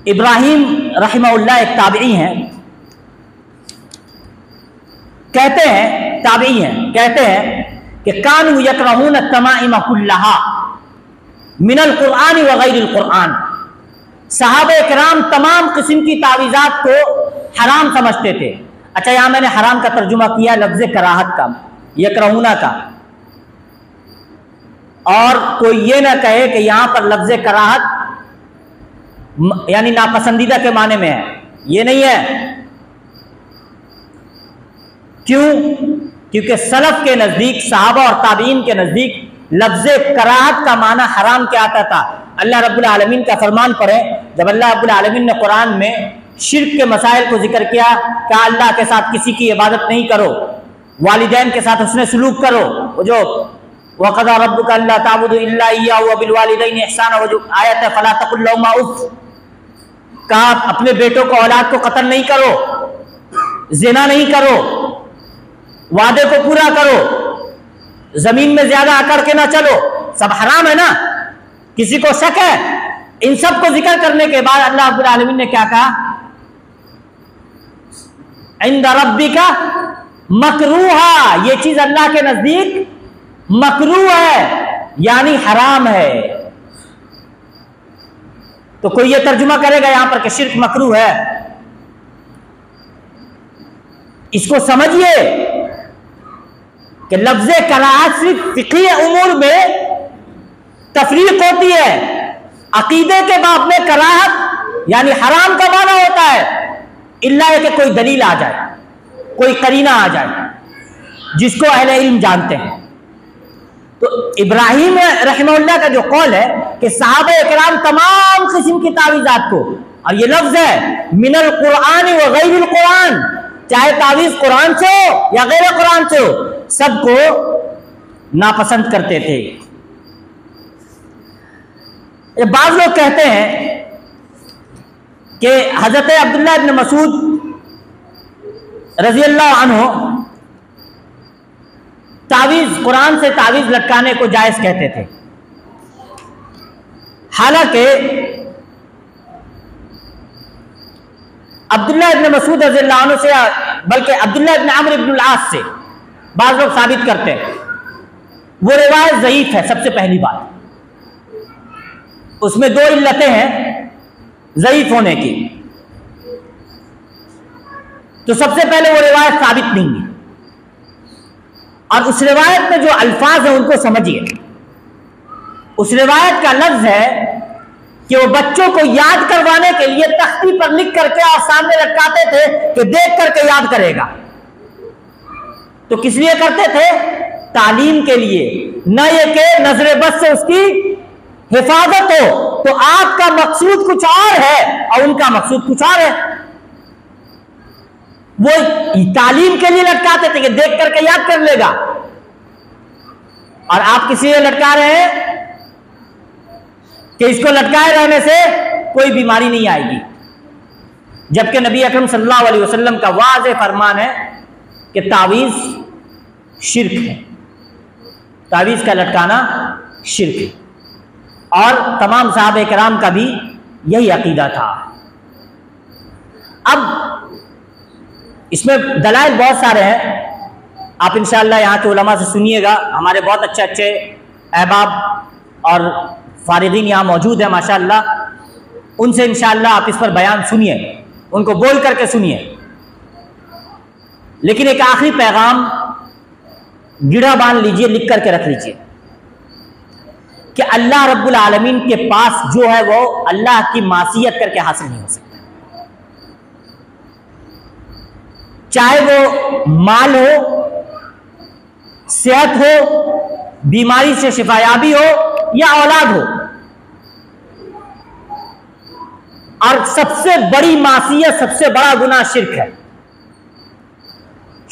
इब्राहिम रहमहुल्लाह एक ताबई हैं, कहते हैं, ताबई हैं, कहते हैं कि कानू यकरहून तमाइम कुल्लहा मिनल कुरान व गैरिल कुरान, सहाबा किराम तमाम किस्म की तावीज़ात को हराम समझते थे। अच्छा, यहां मैंने हराम का तर्जुमा किया लफ्ज़ कराहत का, यकरहूना का, और कोई ये ना कहे कि यहां पर लफ्ज़ कराहत यानी नापसंदीदा के माने में है, ये नहीं है। क्यों? क्योंकि सलफ के नजदीक, सहाबा और ताबीन के नजदीक लफ्ज़ कराहत का माना हराम क्या आता था? अल्लाह रब्बुल आलमीन का फरमान पढ़ें, जब अल्लाह रब्बुल आलमीन ने कुरान में शिर्क के मसाइल को जिक्र किया, क्या अल्लाह के साथ किसी की इबादत नहीं करो, वालिदैन के साथ उसने सलूक करो, वो जो वक़ज़ा रब्बुका अल्ला ताबुदू इल्ला इय्याहु व बिल वालिदैनि इहसाना, वो जो आयत है फला तकुल लहुमा उफ़, कहा अपने बेटों को, औलाद को कत्ल नहीं करो, ज़िना नहीं करो, वादे को पूरा करो, जमीन में ज्यादा अकड़ के ना चलो, सब हराम है ना, किसी को शक है? इन सब को जिक्र करने के बाद अल्लाह रब्बुल आलमीन ने क्या कहा? इंद रब्बिका मकरूहा, ये चीज अल्लाह के नजदीक मकरूह है, यानी हराम है। तो कोई ये तर्जुमा करेगा यहां पर कि शिर्क मकरूह है, इसको समझिए कि लफ्ज़ कराहत सिर्फ फ़िक़ही उमूर में तफरीक होती है, अकीदे के बाब में कराहत यानी हराम का माना होता है, इल्ला कि कोई दलील आ जाए, कोई करीना आ जाए जिसको अहले इल्म जानते हैं। तो इब्राहिम रहमहुल्लाह का जो कौल है कि सहाबा इकराम तमाम किस्म की तावीज़ात को, और ये लफ्ज़ है मिनल कुरान व गैरिल कुरान, चाहे तावीज़ कुरान से हो या गैर कुरान से हो, सबको नापसंद करते थे। बाज़ लोग कहते हैं कि हज़रत अब्दुल्लाह इब्न मसूद रज़ी अल्लाह अन्हु तावीज, कुरान से तावीज लटकाने को जायज कहते थे। हालांकि अब्दुल्लाह इब्न मसूद रज़ियल्लाहु अन्हु से, बल्कि अब्दुल्लाह इब्न अम्र इब्न अल-आस से बाज़ लोग साबित करते हैं, वो रिवायत ज़ईफ़ है। सबसे पहली बात, उसमें दो इल्लतें हैं ज़ईफ़ होने की। तो सबसे पहले वो रिवायत साबित नहीं है, और उस रिवायत में जो अल्फाज हैं उनको समझिए। उस रिवायत का लफ्ज है कि वो बच्चों को याद करवाने के लिए तख्ती पर लिख करके और सामने लटकाते थे कि देख करके याद करेगा। तो किस लिए करते थे? तालीम के लिए, न ये कि नजर बस से उसकी हिफाजत हो। तो आपका मकसूद कुछ और है और उनका मकसूद कुछ और है। वो तालीम के लिए लटकाते थे कि देख करके याद कर लेगा, और आप किस लिए लटका रहे हैं कि इसको लटकाए रहने से कोई बीमारी नहीं आएगी, जबकि नबी अकरम सल्लल्लाहु अलैहि वसल्लम का वाज़ेह फरमान है कि तावीज़ शिर्क है, तावीज़ का लटकाना शिर्क है। और तमाम सहाबे किराम का भी यही अकीदा था। अब इसमें दलाइल बहुत सारे हैं, आप इंशाअल्लाह यहाँ के उलमा से सुनिएगा। हमारे बहुत अच्छे अच्छे अहबाब और फारिदीन यहाँ मौजूद है माशाअल्लाह, उनसे इंशाअल्लाह आप इस पर बयान सुनिए, उनको बोल करके सुनिए। लेकिन एक आखिरी पैगाम गिढ़ा बांध लीजिए, लिख करके रख लीजिए कि अल्लाह रब्बुल आलमीन के पास जो है वो अल्लाह की मासियत करके हासिल नहीं हो सकता। चाहे वो माल हो, सेहत हो, बीमारी से शिफायाबी हो या औलाद हो। और सबसे बड़ी मासियत, सबसे बड़ा गुनाह शिर्क है।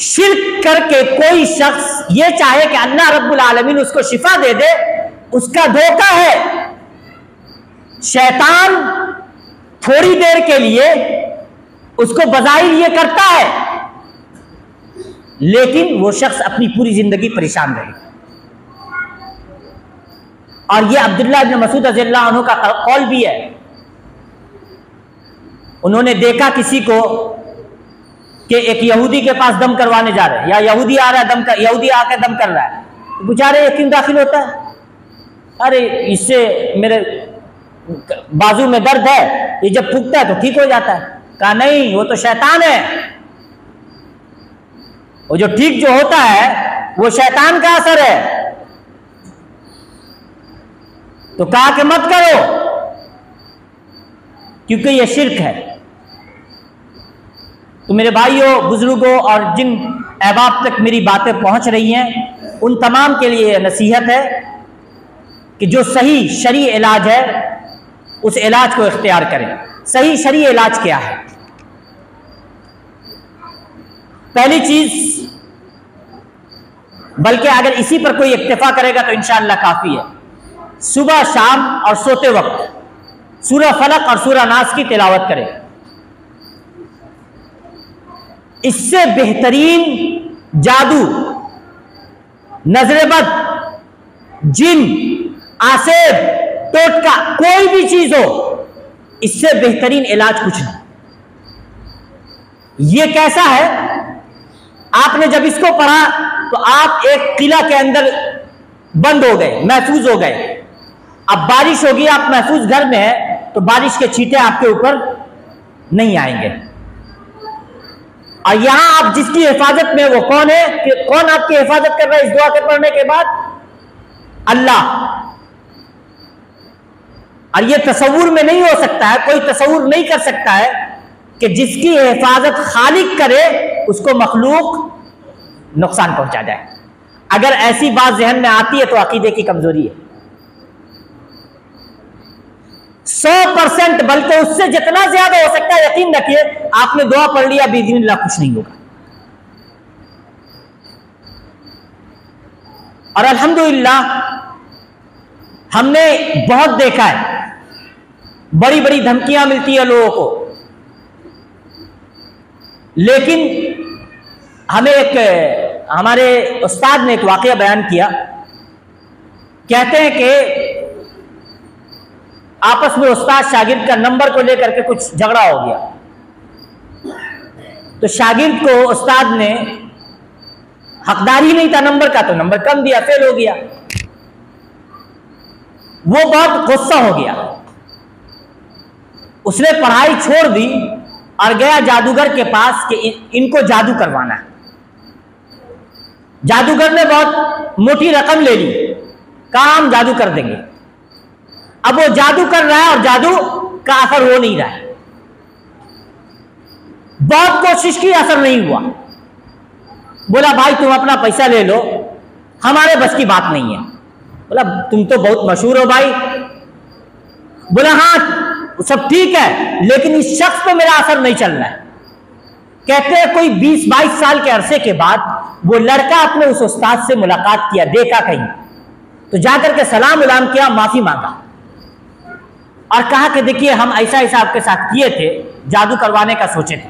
शिर्क करके कोई शख्स ये चाहे कि अल्लाह रब्बुल आलमीन उसको शिफा दे दे, उसका धोखा है। शैतान थोड़ी देर के लिए उसको बज़ाहिर ये करता है, लेकिन वो शख्स अपनी पूरी जिंदगी परेशान रहेगा। और ये अब्दुल्लाह इब्न मसूद रज़ियल्लाहु अन्हु का कौल भी है। उन्होंने देखा किसी को कि एक यहूदी के पास दम करवाने जा रहे हैं, या यहूदी आ रहा है यहूदी आकर दम कर रहा है, तो पूछा रहे ये क्यों दाखिल होता है? अरे इससे मेरे बाजू में दर्द है, ये जब फूकता है तो ठीक हो जाता है। कहा नहीं, वो तो शैतान है, वो जो ठीक जो होता है वो शैतान का असर है। तो कहा कि मत करो, क्योंकि ये शिर्क है। तो मेरे भाइयों, बुजुर्गों और जिन अहबाब तक मेरी बातें पहुंच रही हैं, उन तमाम के लिए नसीहत है कि जो सही शरई इलाज है उस इलाज को इख्तियार करें। सही शरई इलाज क्या है? पहली चीज, बल्कि अगर इसी पर कोई इक्तिफा करेगा तो इंशाअल्लाह काफी है, सुबह शाम और सोते वक्त सूरह फलक और सूरह नास की तिलावत करें। इससे बेहतरीन जादू, नजरेबद, जिन, आसेब, टोटका, कोई भी चीज हो, इससे बेहतरीन इलाज कुछ नहीं। ये कैसा है? आपने जब इसको पढ़ा तो आप एक किला के अंदर बंद हो गए, महफूज हो गए। अब बारिश होगी, आप महफूज घर में हैं, तो बारिश के छींटे आपके ऊपर नहीं आएंगे। और यहां आप जिसकी हिफाजत में, वो कौन है? कि कौन आपकी हिफाजत कर रहा है इस दुआ के पढ़ने के बाद? अल्लाह। और ये तसव्वुर में नहीं हो सकता है, कोई तसव्वुर नहीं कर सकता है कि जिसकी हिफाजत खालिक करे उसको मखलूक नुकसान पहुंचा जाए। अगर ऐसी बात जहन में आती है तो अकीदे की कमजोरी है। 100%, बल्कि उससे जितना ज्यादा हो सकता है, यकीन रखिए, आपने दुआ पढ़ लिया, बिइज़्निल्लाह कुछ नहीं होगा। और अल्हम्दुलिल्लाह हमने बहुत देखा है, बड़ी बड़ी धमकियां मिलती है लोगों को, लेकिन हमें एक हमारे उस्ताद ने एक वाक़या बयान किया। कहते हैं कि आपस में उस्ताद शागिर्द का नंबर को लेकर के कुछ झगड़ा हो गया, तो शागिर्द को उस्ताद ने हकदार ही नहीं था नंबर का, तो नंबर कम दिया, फेल हो गया। वो बहुत गुस्सा हो गया, उसने पढ़ाई छोड़ दी और गया जादूगर के पास कि इनको जादू करवाना है। जादूगर ने बहुत मोटी रकम ले ली, कहा हम जादू कर देंगे। अब वो जादू कर रहा है और जादू का असर हो नहीं रहा है, बहुत कोशिश की, असर नहीं हुआ। बोला भाई तुम अपना पैसा ले लो, हमारे बस की बात नहीं है। बोला तुम तो बहुत मशहूर हो भाई। बोला हाँ सब ठीक है, लेकिन इस शख्स पे मेरा असर नहीं चल रहा है। कहते हैं कोई 20-22 साल के अरसे के बाद वो लड़का अपने उस उस्ताद से मुलाकात किया, देखा कहीं, तो जाकर के सलाम उलाम किया, माफी मांगा और कहा कि देखिए हम ऐसा ऐसा आपके साथ किए थे, जादू करवाने का सोचे थे,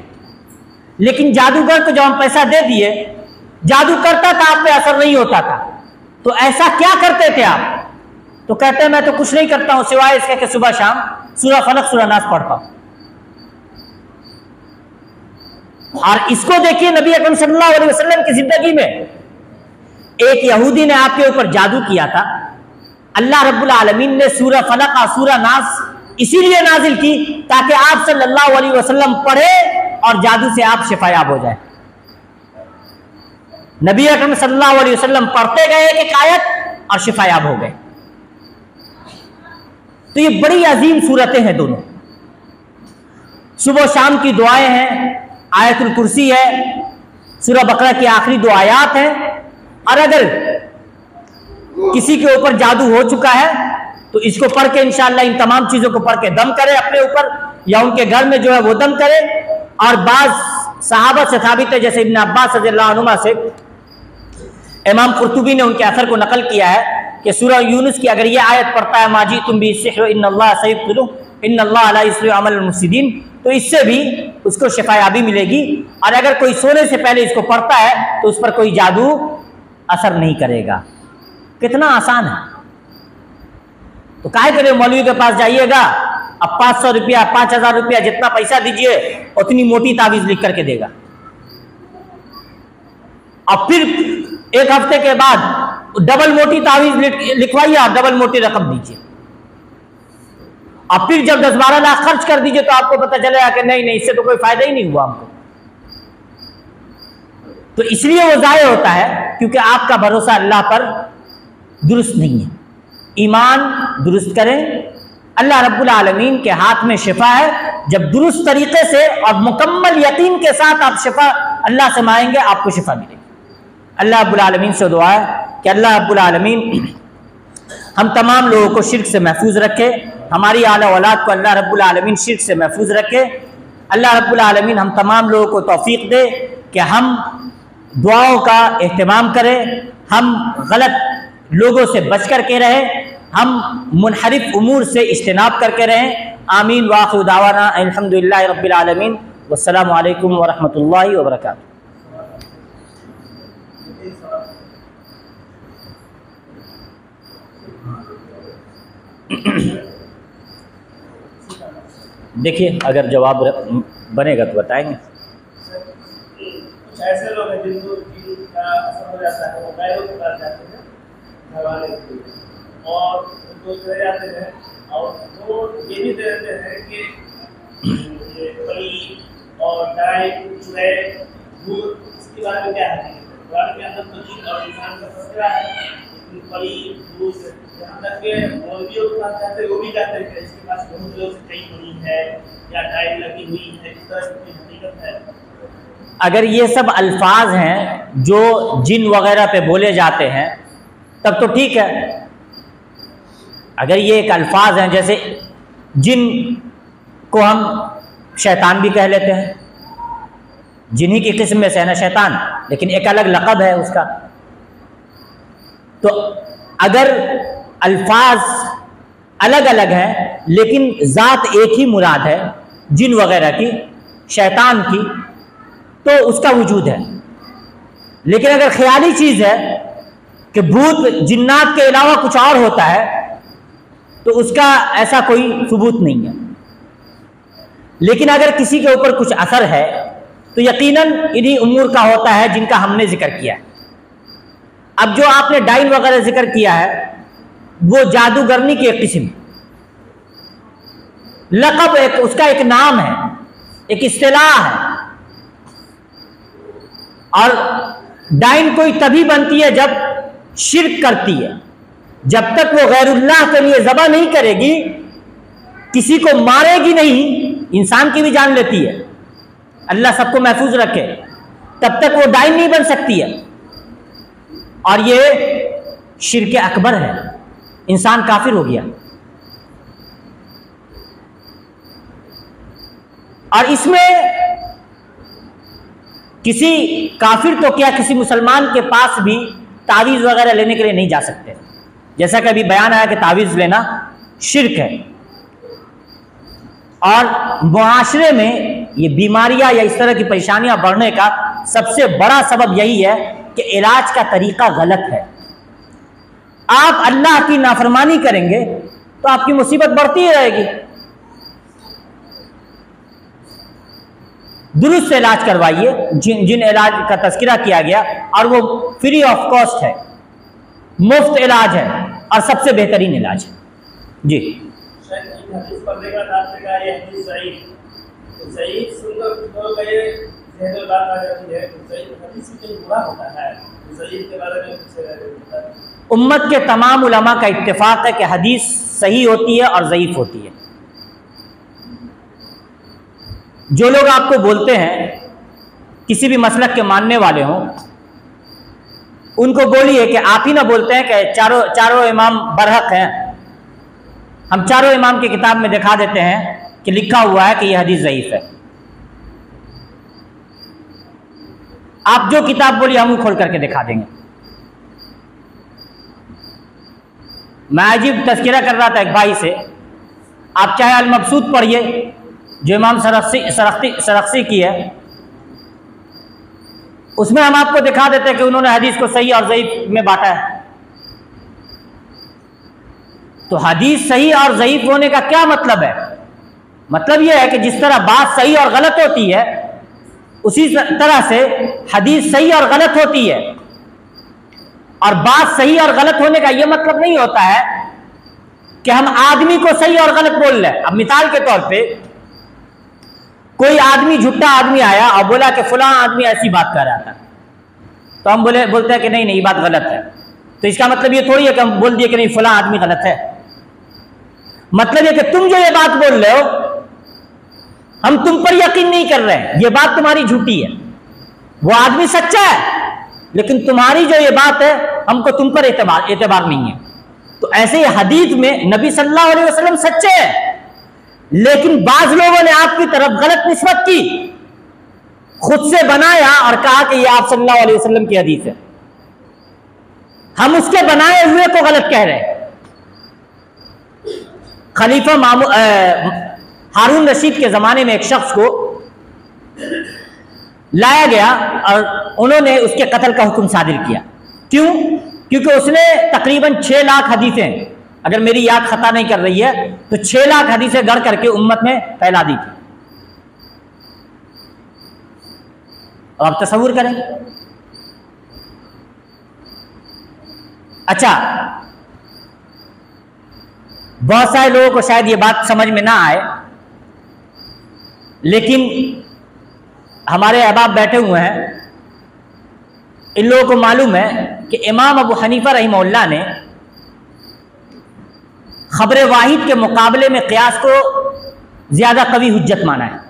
लेकिन जादूगर को जब हम पैसा दे दिए, जादू करता था, आप पे असर नहीं होता था, तो ऐसा क्या करते थे आप? तो कहते हैं मैं तो कुछ नहीं करता हूं सिवाय इसके कि सुबह शाम सूरह फलक सूरह नास पढ़ता हूं। और इसको देखिए नबी अकरम सल्लल्लाहु अलैहि वसल्लम की जिंदगी में एक यहूदी ने आपके ऊपर जादू किया था। अल्लाह रब्बुल आलमीन ने सूरह फलक और सूरह नास इसीलिए नाजिल की ताकि आप सल्लल्लाहु अलैहि वसल्लम पढ़े और जादू से आप शिफायाब हो जाए। नबी अकरम सल्लल्लाहु अलैहि वसल्लम पढ़ते गए एक आयत और शिफायाब हो गए। तो ये बड़ी अजीम सूरतें हैं दोनों। सुबह शाम की दुआएं हैं, आयतुल कुर्सी है, सूरह बकरा की आखिरी 2 आयात हैं। और अगर किसी के ऊपर जादू हो चुका है तो इसको पढ़ के इंशाअल्लाह इन तमाम चीजों को पढ़ के दम करे अपने ऊपर या उनके घर में जो है वो दम करे। और बाज सहाबा से साबित है, जैसे इब्न अब्बास रज़ियल्लाहु अन्हुमा से इमाम कुर्तुबी ने उनके असर को नकल किया है कि सूरह यूनुस की अगर ये आयत पढ़ता है माजी तुम भी इन्नल्लाह सयुब्तिलु इन्नल्लाह ला युस्लिहु अमल मुफ्सिदीन, तो इससे भी उसको शिफायाबी मिलेगी। और अगर कोई सोने से पहले इसको पढ़ता है तो उस पर कोई जादू असर नहीं करेगा। कितना आसान है। तो काहे करे मौलवी के पास जाइएगा, अब 500 रुपया 5000 रुपया जितना पैसा दीजिए उतनी मोटी तावीज लिख करके देगा, और फिर एक हफ्ते के बाद डबल मोटी तावीज लिखवाइए और डबल मोटी रकम दीजिए, और फिर जब 10-12 लाख खर्च कर दीजिए तो आपको पता चलेगा कि नहीं इससे तो कोई फायदा ही नहीं हुआ हमको। तो इसलिए वो ज़ाय होता है क्योंकि आपका भरोसा अल्लाह पर दुरुस्त नहीं है। ईमान दुरुस्त करें, अल्लाह रब्बुल आलमीन के हाथ में शिफा है। जब दुरुस्त तरीके से और मुकम्मल यकीन के साथ आप शिफा अल्लाह से मांगेंगे आपको शिफा मिलेगी। अल्लाह रब्बुल आलमीन से दुआ है कि अल्लाह रब्बुल आलमीन हम तमाम लोगों को शिर्क से महफूज रखे, हमारी आला औलाद को अल्लाह रब्बुल आलमीन शिर्क से महफूज रखे। अल्लाह रब्बुल आलमीन हम तमाम लोगों को तौफीक दे कि हम दुआओं का एहतमाम करें, हम गलत लोगों से बच करके रहें, हम मुनहरिफ उमूर से इज्तिनाब करके रहें। आमीन। व आखिरु दावाना अल्हम्दुलिल्लाहि रब्बिल आलमीन। वस्सलामु अलैकुम व रहमतुल्लाहि व बरकातुहू। देखिए अगर जवाब बनेगा तो बताएंगे। कुछ ऐसे लोग हैं जिनको का असर हो जाता है, वो गायों के पास जाते हैं घरवाले के, और उनको चले जाते हैं और वो ये भी दे देते हैं कि पनीर और गाय चूहे दूध, इसके बारे में क्या है? कुरान के अंदर तो और इंसान का फैसला है, लेकिन पनीर दूध यहाँ तक के मौलवियों के पास जाते हैं, वो भी कहते हैं कि इसके पास बहुत लोग से कहीं बनी है या डाई लगी हुई है, इस तरह की हकीकत है। अगर ये सब अल्फाज हैं जो जिन वगैरह पे बोले जाते हैं तब तो ठीक है। अगर ये एक अल्फाज हैं, जैसे जिन को हम शैतान भी कह लेते हैं, जिन्हीं की किस्म में से है ना शैतान, लेकिन एक अलग लक़ब है उसका। तो अगर अल्फाज अलग अलग हैं लेकिन ज़ात एक ही मुराद है जिन वगैरह की, शैतान की, तो उसका वजूद है। लेकिन अगर ख्याली चीज है कि भूत जिन्नात के अलावा कुछ और होता है तो उसका ऐसा कोई सबूत नहीं है। लेकिन अगर किसी के ऊपर कुछ असर है तो यकीनन इन्हीं उमूर का होता है जिनका हमने जिक्र किया है। अब जो आपने डाइन वगैरह जिक्र किया है वो जादूगरनी की एक किस्म, लक़ब, एक उसका एक नाम है, एक इस्तिलाह है। और डाइन कोई तभी बनती है जब शिर्क करती है। जब तक वो गैरुल्लाह के लिए ज़बह नहीं करेगी, किसी को मारेगी नहीं, इंसान की भी जान लेती है, अल्लाह सबको महफूज रखे, तब तक वो डाइन नहीं बन सकती है। और ये शिर्क अकबर है, इंसान काफिर हो गया। और इसमें किसी काफिर तो क्या, किसी मुसलमान के पास भी तावीज़ वगैरह लेने के लिए नहीं जा सकते। जैसा कि अभी बयान आया कि तावीज़ लेना शिर्क है। और मुआशरे में ये बीमारियां या इस तरह की परेशानियां बढ़ने का सबसे बड़ा सबब यही है कि इलाज का तरीका गलत है। आप अल्लाह की नाफरमानी करेंगे तो आपकी मुसीबत बढ़ती ही रहेगी। दुरुस्त इलाज करवाइए, जिन इलाज का तज़किरा किया गया, और वो फ्री ऑफ कॉस्ट है, मुफ्त इलाज है और सबसे बेहतरीन इलाज है। जी, उम्मत के तमाम उलमा का इत्तेफाक है कि हदीस सही होती है और ज़ईफ़ होती है। जो लोग आपको बोलते हैं, किसी भी मसलक के मानने वाले हों, उनको बोलिए कि आप ही ना बोलते हैं कि चारों इमाम बरहक हैं। हम चारों इमाम की किताब में दिखा देते हैं कि लिखा हुआ है कि यह हदीस ज़ईफ़ है। आप जो किताब बोलिए हम खोल करके दिखा देंगे। मैं अजीब तज़किरा कर रहा था एक भाई से, आप चाहे अल मबसूत पढ़िए जो इमाम सरख्सी की है, उसमें हम आपको दिखा देते हैं कि उन्होंने हदीस को सही और ज़ईफ़ में बांटा है। तो हदीस सही और ज़ईफ़ होने का क्या मतलब है? मतलब यह है कि जिस तरह बात सही और गलत होती है, उसी तरह से हदीस सही और गलत होती है। और बात सही और गलत होने का यह मतलब नहीं होता है कि हम आदमी को सही और गलत बोल रहे हैं। अब मिसाल के तौर पे कोई आदमी, झूठा आदमी आया और बोला कि फलां आदमी ऐसी बात कर रहा था, तो हम बोलते हैं कि नहीं ये बात गलत है। तो इसका मतलब ये थोड़ी है कि हम बोल दिए कि नहीं फलां आदमी गलत है। मतलब ये कि तुम जो ये बात बोल रहे हो, हम तुम पर यकीन नहीं कर रहे हैं, ये बात तुम्हारी झूठी है। वो आदमी सच्चा है, लेकिन तुम्हारी जो ये बात है हमको तुम पर एतबार नहीं है। तो ऐसे ही हदीस में नबी सल्लल्लाहु अलैहि वसल्लम सच्चे हैं, लेकिन बाज लोगों ने आपकी तरफ गलत निस्बत की, खुद से बनाया और कहा कि यह आप सल्लल्लाहु अलैहि वसल्लम की हदीस है। हम उसके बनाए हुए को गलत कह रहे हैं। खलीफा हारून रशीद के ज़माने में एक शख्स को लाया गया और उन्होंने उसके कत्ल का हुक्म सादिर किया। क्यों? क्योंकि उसने तकरीबन 6 लाख हदीसें, अगर मेरी याद खता नहीं कर रही है तो 6 लाख हदीसें गढ़ करके उम्मत में फैला दी थी। अब आप तसव्वुर करें। अच्छा, बहुत सारे लोगों को शायद ये बात समझ में ना आए, लेकिन हमारे अहबाब बैठे हुए हैं, इन लोगों को मालूम है कि इमाम अबू हनीफा रहिमहुल्लाह ने खबर वाहिद के मुकाबले में क़ियास को ज़्यादा कवी हुज्जत माना है।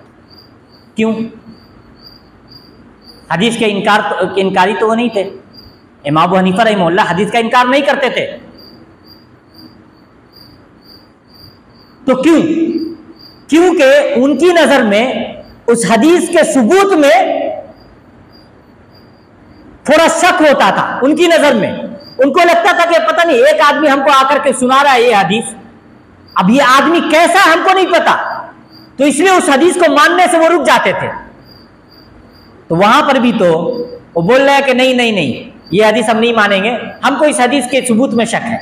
क्यों? हदीस के इनकारी तो वो नहीं थे। इमाम अबू हनीफा रहिमहुल्लाह हदीस का इनकार नहीं करते थे। तो क्यों? क्योंकि उनकी नज़र में उस हदीस के सबूत में थोड़ा शक होता था। उनकी नज़र में उनको लगता था कि पता नहीं एक आदमी हमको आकर के सुना रहा है ये हदीस, अब ये आदमी कैसा हमको नहीं पता, तो इसलिए उस हदीस को मानने से वो रुक जाते थे। तो वहां पर भी तो वो बोल रहे हैं कि नहीं नहीं नहीं, ये हदीस हम नहीं मानेंगे, हमको इस हदीस के सबूत में शक है।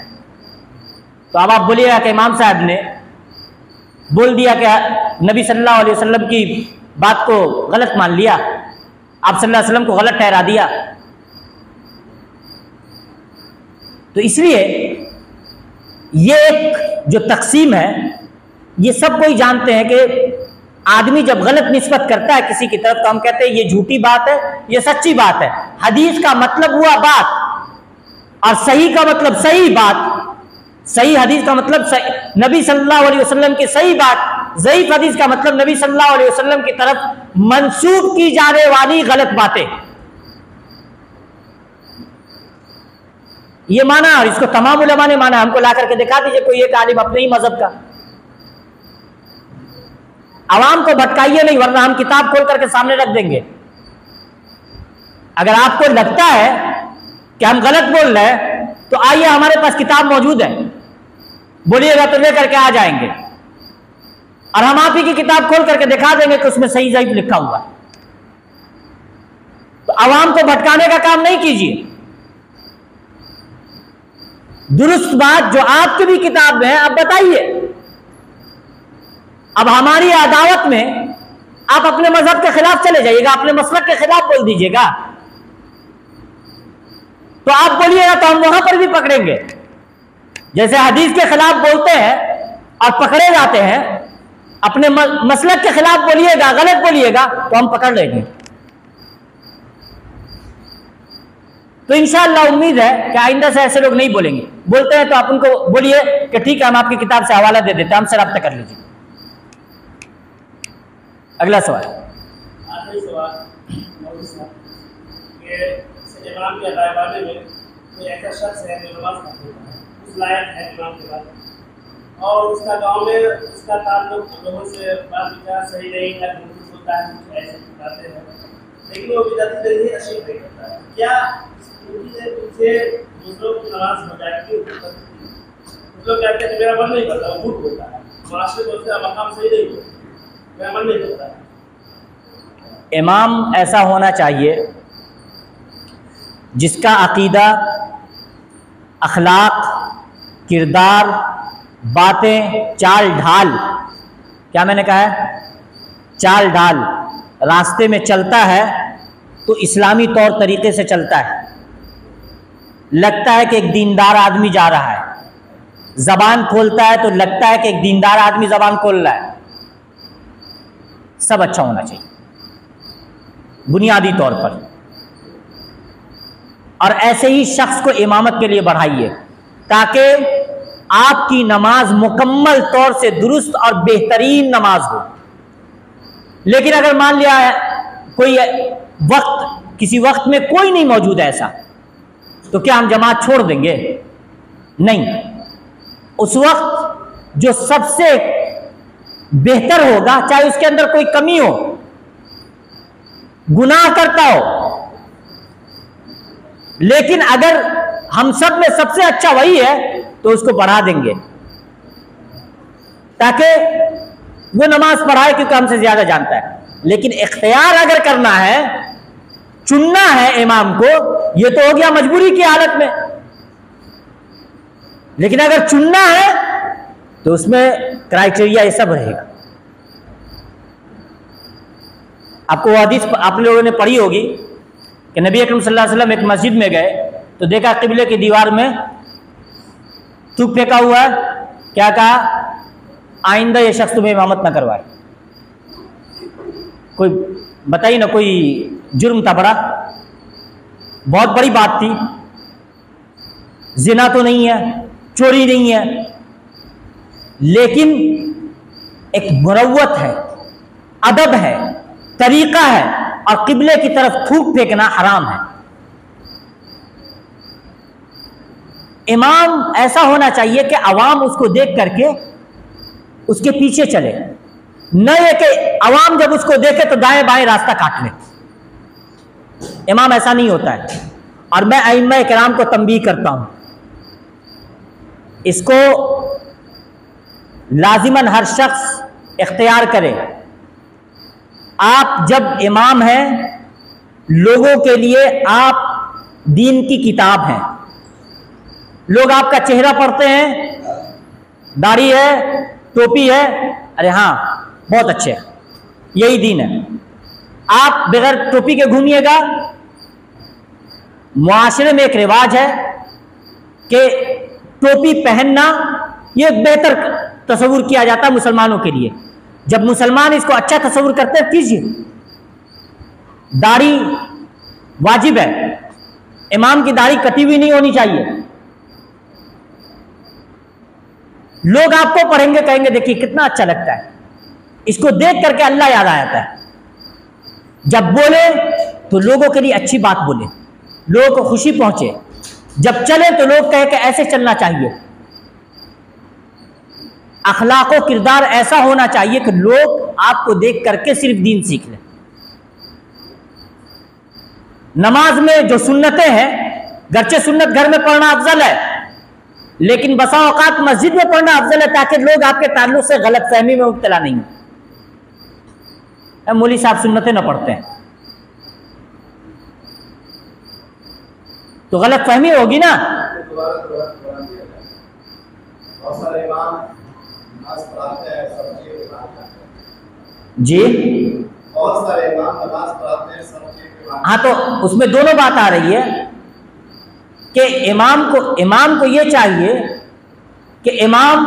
तो अब आप बोलिएगा कि इमाम साहब ने बोल दिया कि नबी सल्लल्लाहु अलैहि वसल्लम की बात को गलत मान लिया, आप सल्लल्लाहु अलैहि वसल्लम को गलत ठहरा दिया। तो इसलिए ये एक जो तकसीम है, ये सब कोई जानते हैं कि आदमी जब गलत निस्बत करता है किसी की तरफ तो हम कहते हैं ये झूठी बात है, ये सच्ची बात है। हदीस का मतलब हुआ बात, और सही का मतलब सही बात, सही हदीस का मतलब सही, नबी सल्लल्लाहु अलैहि वसल्लम की सही बात। ज़ईफ़ हदीस का मतलब नबी सल्लल्लाहु अलैहि वसल्लम की तरफ मंसूब की जाने वाली गलत बातें। ये माना, और इसको तमाम उलमा ने माना। हमको ला करके दिखा दीजिए कोई एक आलिम अपने ही मजहब का। आवाम को भटकाइए नहीं, वरना हम किताब खोल करके सामने रख देंगे। अगर आपको लगता है कि हम गलत बोल रहे हैं तो आइए, हमारे पास किताब मौजूद है, बोलिएगा तो लेकर के आ जाएंगे, और हम आप ही की किताब खोल करके दिखा देंगे कि उसमें सही ज़ईफ़ लिखा हुआ। तो आवाम को भटकाने का काम नहीं कीजिए। दुरुस्त बात जो आपकी भी किताब में है आप बताइए। अब हमारी अदावत में आप अपने मजहब के खिलाफ चले जाइएगा, अपने मसलक के खिलाफ बोल दीजिएगा, तो आप बोलिएगा तो हम वहां पर भी पकड़ेंगे। जैसे हदीस के खिलाफ बोलते हैं और पकड़े जाते हैं, अपने मसलक के खिलाफ बोलिएगा, गलत बोलिएगा तो हम पकड़ लेंगे। तो इंशाअल्लाह उम्मीद है कि आइंदा से ऐसे लोग नहीं बोलेंगे। बोलते हैं तो आप उनको बोलिए कि ठीक है, हम आपकी किताब से हवाला दे देते हैं, हमसे रब्ता कर लीजिए। अगला सवाल। आखिरी सवाल, इमाम के अदायबाने में कोई ऐसा शख्स है जो नमाज पढ़ता है, उस लायक है इमाम के बाद, और उसका गांव में उसका ताल्लुक लोगों से बात विचार सही नहीं है, महसूस होता है, कुछ ऐसी बातें हैं, लेकिन वो बिदअत नहीं अशीफ नहीं करता है, क्या उनसे दूसरों की नमाज हो जाएगी? मतलब कहते हैं कि मेरा मन नहीं करता, वो झूठ बोलता है, माशरे को उसका मकाम सही नहीं होता, मेरा मन नहीं करता है। इमाम ऐसा होना चाहिए जिसका अकीदा, अखलाक, किरदार, बातें, चाल ढाल, क्या मैंने कहा है, चाल ढाल, रास्ते में चलता है तो इस्लामी तौर तरीके से चलता है। लगता है कि एक दीनदार आदमी जा रहा है, जबान खोलता है तो लगता है कि एक दीनदार आदमी जबान खोल रहा है। सब अच्छा होना चाहिए बुनियादी तौर पर, और ऐसे ही शख्स को इमामत के लिए बढ़ाइए ताकि आपकी नमाज मुकम्मल तौर से दुरुस्त और बेहतरीन नमाज हो। लेकिन अगर मान लिया है कोई वक्त, किसी वक्त में कोई नहीं मौजूद है ऐसा, तो क्या हम जमात छोड़ देंगे? नहीं। उस वक्त जो सबसे बेहतर होगा, चाहे उसके अंदर कोई कमी हो, गुनाह करता हो, लेकिन अगर हम सब में सबसे अच्छा वही है तो उसको बढ़ा देंगे ताकि वो नमाज पढ़ाए, क्योंकि हमसे ज्यादा जानता है। लेकिन इख्तियार अगर करना है, चुनना है इमाम को, ये तो हो गया मजबूरी की हालत में। लेकिन अगर चुनना है तो उसमें क्राइटेरिया ये सब रहेगा। आपको वो हदीस आप लोगों ने पढ़ी होगी कि नबी अकरम सल्लल्लाहु अलैहि वसल्लम एक मस्जिद में गए तो देखा किबले की दीवार में थूक फेंका हुआ है। क्या कहा? आइंदा ये शख्स तुम्हें इमामत ना करवाए। कोई बताइए ना, कोई जुर्म था बड़ा, बहुत बड़ी बात थी, जिना तो नहीं है, चोरी नहीं है, लेकिन एक मुरव्वत है, अदब है, तरीका है, और किबले की तरफ थूक फेंकना हराम है। इमाम ऐसा होना चाहिए कि अवाम उसको देख करके उसके पीछे चले, न ये कि अवाम जब उसको देखे तो दाएं बाएं रास्ता काट ले। इमाम ऐसा नहीं होता है। और मैं अइम्मा किराम को तंबीह करता हूं, इसको लाजिमन हर शख्स इख्तियार करे। आप जब इमाम हैं लोगों के लिए आप दीन की किताब हैं। लोग आपका चेहरा पढ़ते हैं, दाढ़ी है, टोपी है, अरे हाँ बहुत अच्छे है, यही दीन है। आप बगैर टोपी के घूमिएगा, मुआशरे में एक रिवाज है कि टोपी पहनना ये बेहतर तस्वुर किया जाता है मुसलमानों के लिए। जब मुसलमान इसको अच्छा तस्वुर करते हैं कीजिए। दाढ़ी वाजिब है, इमाम की दाढ़ी कटी हुई नहीं होनी चाहिए। लोग आपको पढ़ेंगे, कहेंगे देखिए कितना अच्छा लगता है, इसको देख करके अल्लाह याद आ जाता है। जब बोले तो लोगों के लिए अच्छी बात बोले, लोगों को खुशी पहुंचे। जब चले तो लोग कहे कि ऐसे चलना चाहिए। अखलाक व किरदार ऐसा होना चाहिए कि लोग आपको देख करके सिर्फ दीन सीख लें। नमाज में जो सुन्नतें हैं, गरचे सुन्नत घर में पढ़ना अफजल है, लेकिन बसा औकात मस्जिद में पढ़ना अफजल है, ताकि लोग आपके ताल्लुक से गलतफहमी में मुब्तला नहीं हो। मौली साहब सुन्नतें न पढ़ते हैं तो गलतफहमी होगी ना। जी बहुत सारे इमाम नमाज पढ़ाते हैं सब। हाँ, तो उसमें दोनों बात आ रही है कि इमाम को ये चाहिए कि इमाम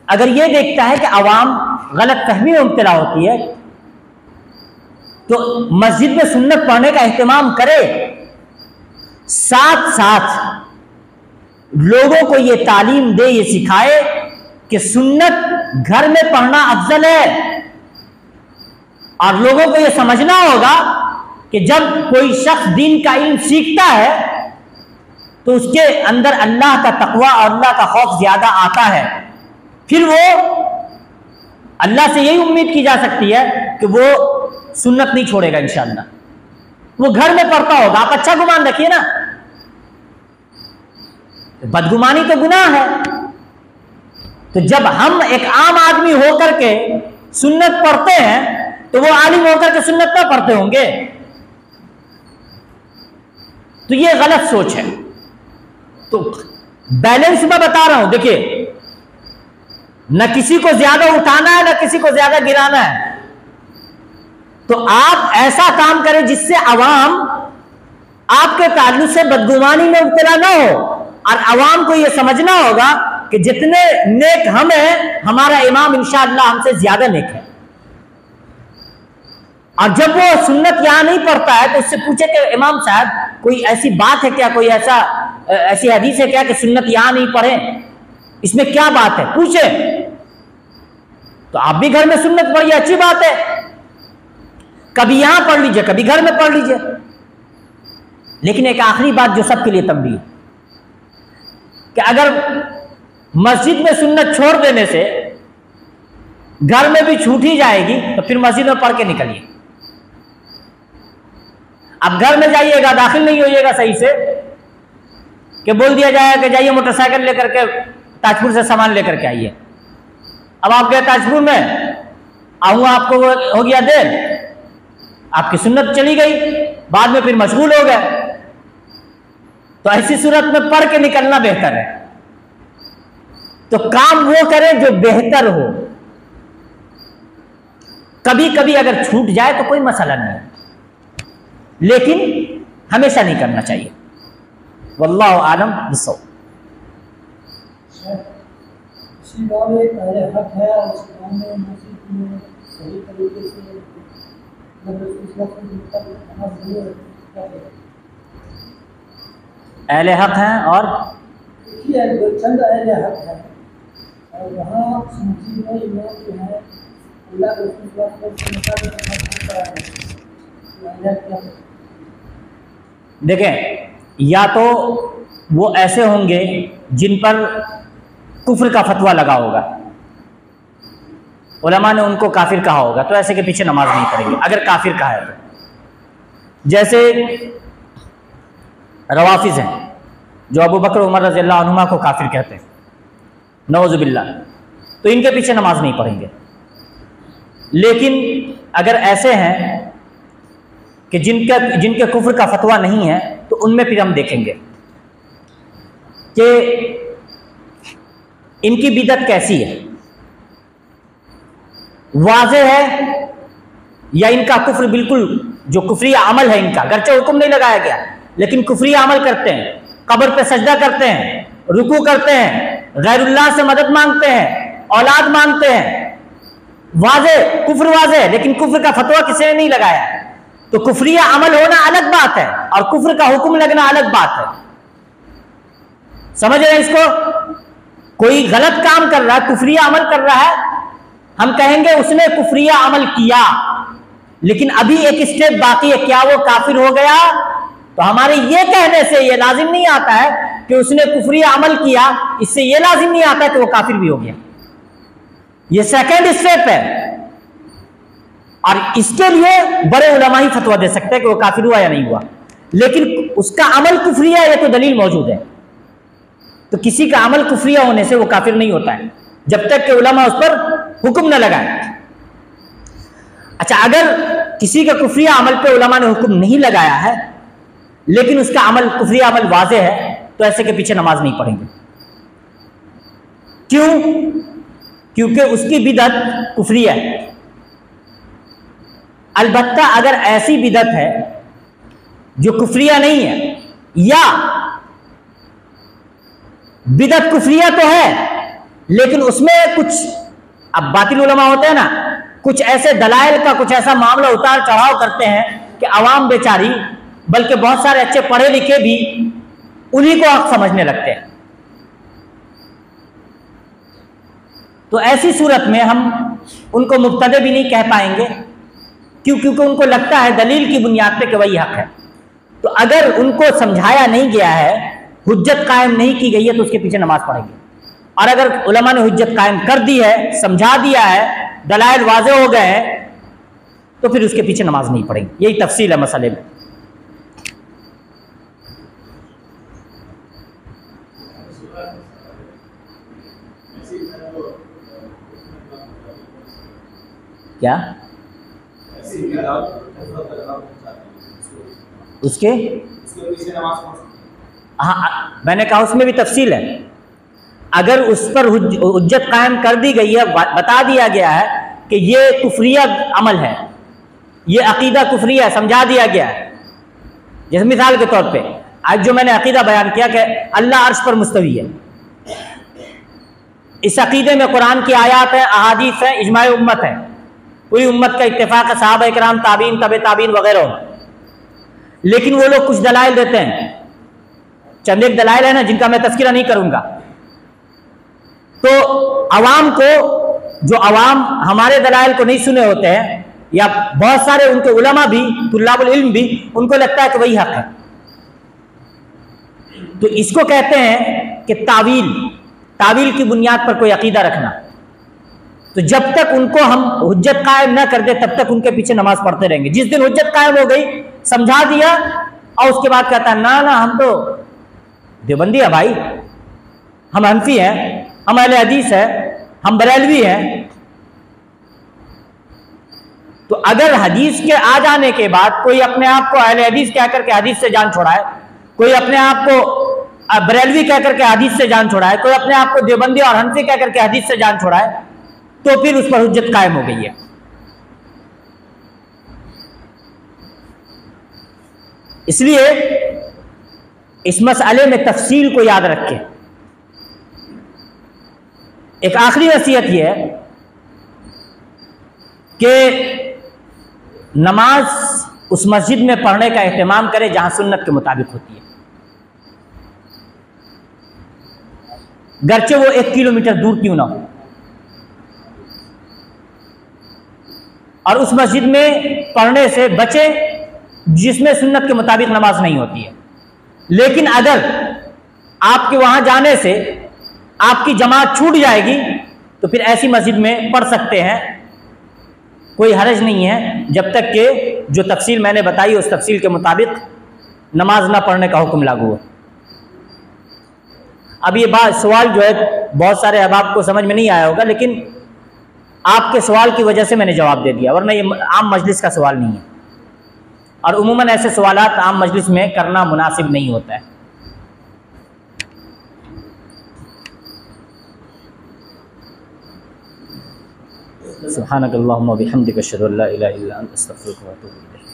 अगर ये देखता है कि अवाम गलत फहमी में मुब्तला होती है तो मस्जिद में सुन्नत पढ़ने का एहतमाम करे, साथ साथ लोगों को ये तालीम दे, ये सिखाए कि सुन्नत घर में पढ़ना अफजल है। और लोगों को ये समझना होगा कि जब कोई शख्स दीन का इल्म सीखता है तो उसके अंदर अल्लाह का तकवा और अल्लाह का खौफ ज्यादा आता है। फिर वो अल्लाह से यही उम्मीद की जा सकती है कि वो सुन्नत नहीं छोड़ेगा इंशाअल्लाह, वो घर में पढ़ता होगा। आप अच्छा गुमान रखिए ना, बदगुमानी तो गुनाह है। तो जब हम एक आम आदमी होकर के सुन्नत पढ़ते हैं तो वो आलिम होकर के सुन्नत ना पढ़ते होंगे, तो ये गलत सोच है। तो बैलेंस मैं बता रहा हूं, देखिए न किसी को ज्यादा उठाना है, न किसी को ज्यादा गिराना है। तो आप ऐसा काम करें जिससे अवाम आपके ताल्लुक से बदगुमानी में मुब्तला ना हो, और अवाम को यह समझना होगा कि जितने नेक हम हैं, हमारा इमाम इंशाअल्लाह हमसे ज्यादा नेक है। और जब वो सुन्नत यहां नहीं पढ़ता है तो उससे पूछे कि इमाम साहब कोई ऐसी बात है क्या, कोई ऐसी हदीस है क्या कि सुन्नत यहां नहीं पढ़े, इसमें क्या बात है, पूछे। तो आप भी घर में सुन्नत पढ़िए, अच्छी बात है। कभी यहां पढ़ लीजिए, कभी घर में पढ़ लीजिए। लेकिन एक आखिरी बात जो सबके लिए तंबीह कि अगर मस्जिद में सुन्नत छोड़ देने से घर में भी छूट ही जाएगी तो फिर मस्जिद में पढ़ के निकलिए। अब घर में जाइएगा, दाखिल नहीं होइएगा सही से कि बोल दिया जाएगा कि जाइए मोटरसाइकिल लेकर के ताजपुर से सामान लेकर के आइए। अब आप गए ताजपुर में, आऊंगा आपको हो गया देर, आपकी सुन्नत चली गई, बाद में फिर मशगूल हो गए। तो ऐसी सूरत में पढ़ के निकलना बेहतर है। तो काम वो करें जो बेहतर हो। कभी कभी अगर छूट जाए तो कोई मसला नहीं है, लेकिन हमेशा नहीं करना चाहिए। वल्लाहु आलम बिस्सवाब। इसी गाँव में पहले हक है और उस गाँव में मस्जिद में सही तरीके से अहले हक हैं और चंद अहले हक है, और वहाँ मस्जिद में इमाम जो है अल्लाह के देखें, या तो वो ऐसे होंगे जिन पर कुफ्र का फतवा लगा होगा, उलमा ने उनको काफिर कहा होगा, तो ऐसे के पीछे नमाज नहीं पढ़ेंगे अगर काफिर कहा है तो। जैसे रवाफिज हैं जो अबू बकर उमर रज़ियल्लाहु अन्हुमा को काफिर कहते हैं, नौज़ुबिल्लाह, तो इनके पीछे नमाज नहीं पढ़ेंगे। लेकिन अगर ऐसे हैं कि जिनके कुफ्र का फतवा नहीं है, तो उनमें फिर हम देखेंगे कि इनकी बिदत कैसी है, वाज़े है या इनका कुफ्र बिल्कुल जो कुफरिया अमल है इनका, गरचे हुक्म नहीं लगाया गया लेकिन कुफरिया अमल करते हैं, कब्र पे सजदा करते हैं, रुकू करते हैं, गैरुल्लाह से मदद मांगते हैं, औलाद मांगते हैं, वाज़े कुफ्र वाज़े है, लेकिन कुफ्र का फतवा किसी ने नहीं लगाया। तो कुफरिया अमल होना अलग बात है और कुफ्र का हुक्म लगना अलग बात है। समझ रहे हैं इसको? कोई गलत काम कर रहा है, कुफरिया अमल कर रहा है, हम कहेंगे उसने कुफरिया अमल किया, लेकिन अभी एक स्टेप बाकी है, क्या वो काफिर हो गया? तो हमारे ये कहने से ये लाजिम नहीं आता है कि उसने कुफरिया अमल किया, इससे ये लाजिम नहीं आता है कि वो काफिर भी हो गया। ये सेकंड स्टेप है और इसके लिए बड़े उलमा ही फतवा दे सकते हैं कि वो काफिर हुआ या नहीं हुआ, लेकिन उसका अमल कुफरिया है, ये तो दलील मौजूद है। तो किसी का अमल कुफरिया होने से वो काफिर नहीं होता है जब तक कि उलमा उस पर हुक्म न लगाए। अच्छा, अगर किसी का कुफरिया अमल पे उलमा ने हुक्म नहीं लगाया है लेकिन उसका अमल कुफरिया अमल वाज़े है, तो ऐसे के पीछे नमाज नहीं पढ़ेंगे। क्यों? क्योंकि उसकी बिदत कुफरिया है। अलबत्ता अगर ऐसी बिदत है जो कुफरिया नहीं है, या बिदत कुफरिया तो है लेकिन उसमें कुछ, अब बातिल उलमा होते हैं ना, कुछ ऐसे दलाइल का कुछ ऐसा मामला उतार चढ़ाव करते हैं कि अवाम बेचारी, बल्कि बहुत सारे अच्छे पढ़े लिखे भी उन्हीं को हक समझने लगते हैं। तो ऐसी सूरत में हम उनको मुब्तदे भी नहीं कह पाएंगे, क्योंकि उनको लगता है दलील की बुनियाद पे कि वही हक है। तो अगर उनको समझाया नहीं गया है, हुज्जत कायम नहीं की गई है, तो उसके पीछे नमाज पढ़ेंगे। और अगर उलमा ने हुज्जत कायम कर दी है, समझा दिया है, दलाइल वाज़े हो गए हैं, तो फिर उसके पीछे नमाज नहीं पढ़ेंगे। यही तफसील है मसले में। क्या उसके? हाँ, मैंने कहा उसमें भी तफसील है। अगर उस पर हुज्जत कायम कर दी गई है, बता दिया गया है कि ये कुफरिया अमल है, ये अकीदा कुफरिया है, समझा दिया गया है। जैसे मिसाल के तौर पे आज जो मैंने अकीदा बयान किया कि अल्लाह अर्श पर मुस्तवी है, इस अकीदे में कुरान की आयात है, अहादीस है, इजमाए उम्मत है, पूरी उम्मत का इत्तेफाक है, सहाबा इकराम, ताबीन, तबे ताबीन वगैरह। लेकिन वो लोग कुछ दलाइल देते हैं, चंद एक दलाइल है ना जिनका मैं तज़किरा नहीं करूंगा, तो अवाम को, जो अवाम हमारे दलाइल को नहीं सुने होते हैं, या बहुत सारे उनके उलमा भी, तुल्लाबुल इल्म भी, उनको लगता है कि वही हक है। तो इसको कहते हैं कि तावील की बुनियाद पर कोई अकीदा रखना। तो जब तक उनको हम हुज्जत कायम ना कर दे, तब तक उनके पीछे नमाज पढ़ते रहेंगे। जिस दिन हुज्जत कायम हो गई, समझा दिया, और उसके बाद कहता है ना हम तो देवबंदी है भाई, हम हनफी हैं, हम अहले हदीस है, हम बरेलवी हैं। तो अगर हदीस के आ जाने के बाद कोई अपने आप को अहले हदीस कह करके हदीस से जान छोड़ाए, कोई अपने आप को बरेलवी कह करके हदीस से जान छोड़ाए, कोई अपने आप को देवबंदी और हनफी कह करके हदीस से जान छोड़ाए, तो फिर उस पर हुज्जत कायम हो गई है। इसलिए इस मसले में तफसील को याद रखें। एक आखिरी नसीहत यह है कि नमाज उस मस्जिद में पढ़ने का एहतमाम करें जहां सुन्नत के मुताबिक होती है, गरचे वो 1 किलोमीटर दूर क्यों ना हो। और उस मस्जिद में पढ़ने से बचे जिसमें सुन्नत के मुताबिक नमाज नहीं होती है। लेकिन अगर आपके वहां जाने से आपकी जमात छूट जाएगी, तो फिर ऐसी मस्जिद में पढ़ सकते हैं, कोई हरज नहीं है, जब तक कि जो तफसील मैंने बताई उस तफसील के मुताबिक नमाज ना पढ़ने का हुक्म लागू हो। अब ये बात सवाल जो है बहुत सारे अहबाब को समझ में नहीं आया होगा, लेकिन आपके सवाल की वजह से मैंने जवाब दे दिया, वरना ये आम मजलिस का सवाल नहीं है। और उमूमन ऐसे सवालात आम मजलिस में करना मुनासिब नहीं होता है। सुब्हानक अल्लाहुम्मा व बिहम्दिका अशहदु अल्ला इलाहा इल्ला अंता अस्तगफिरुका व अतूबु इलैक।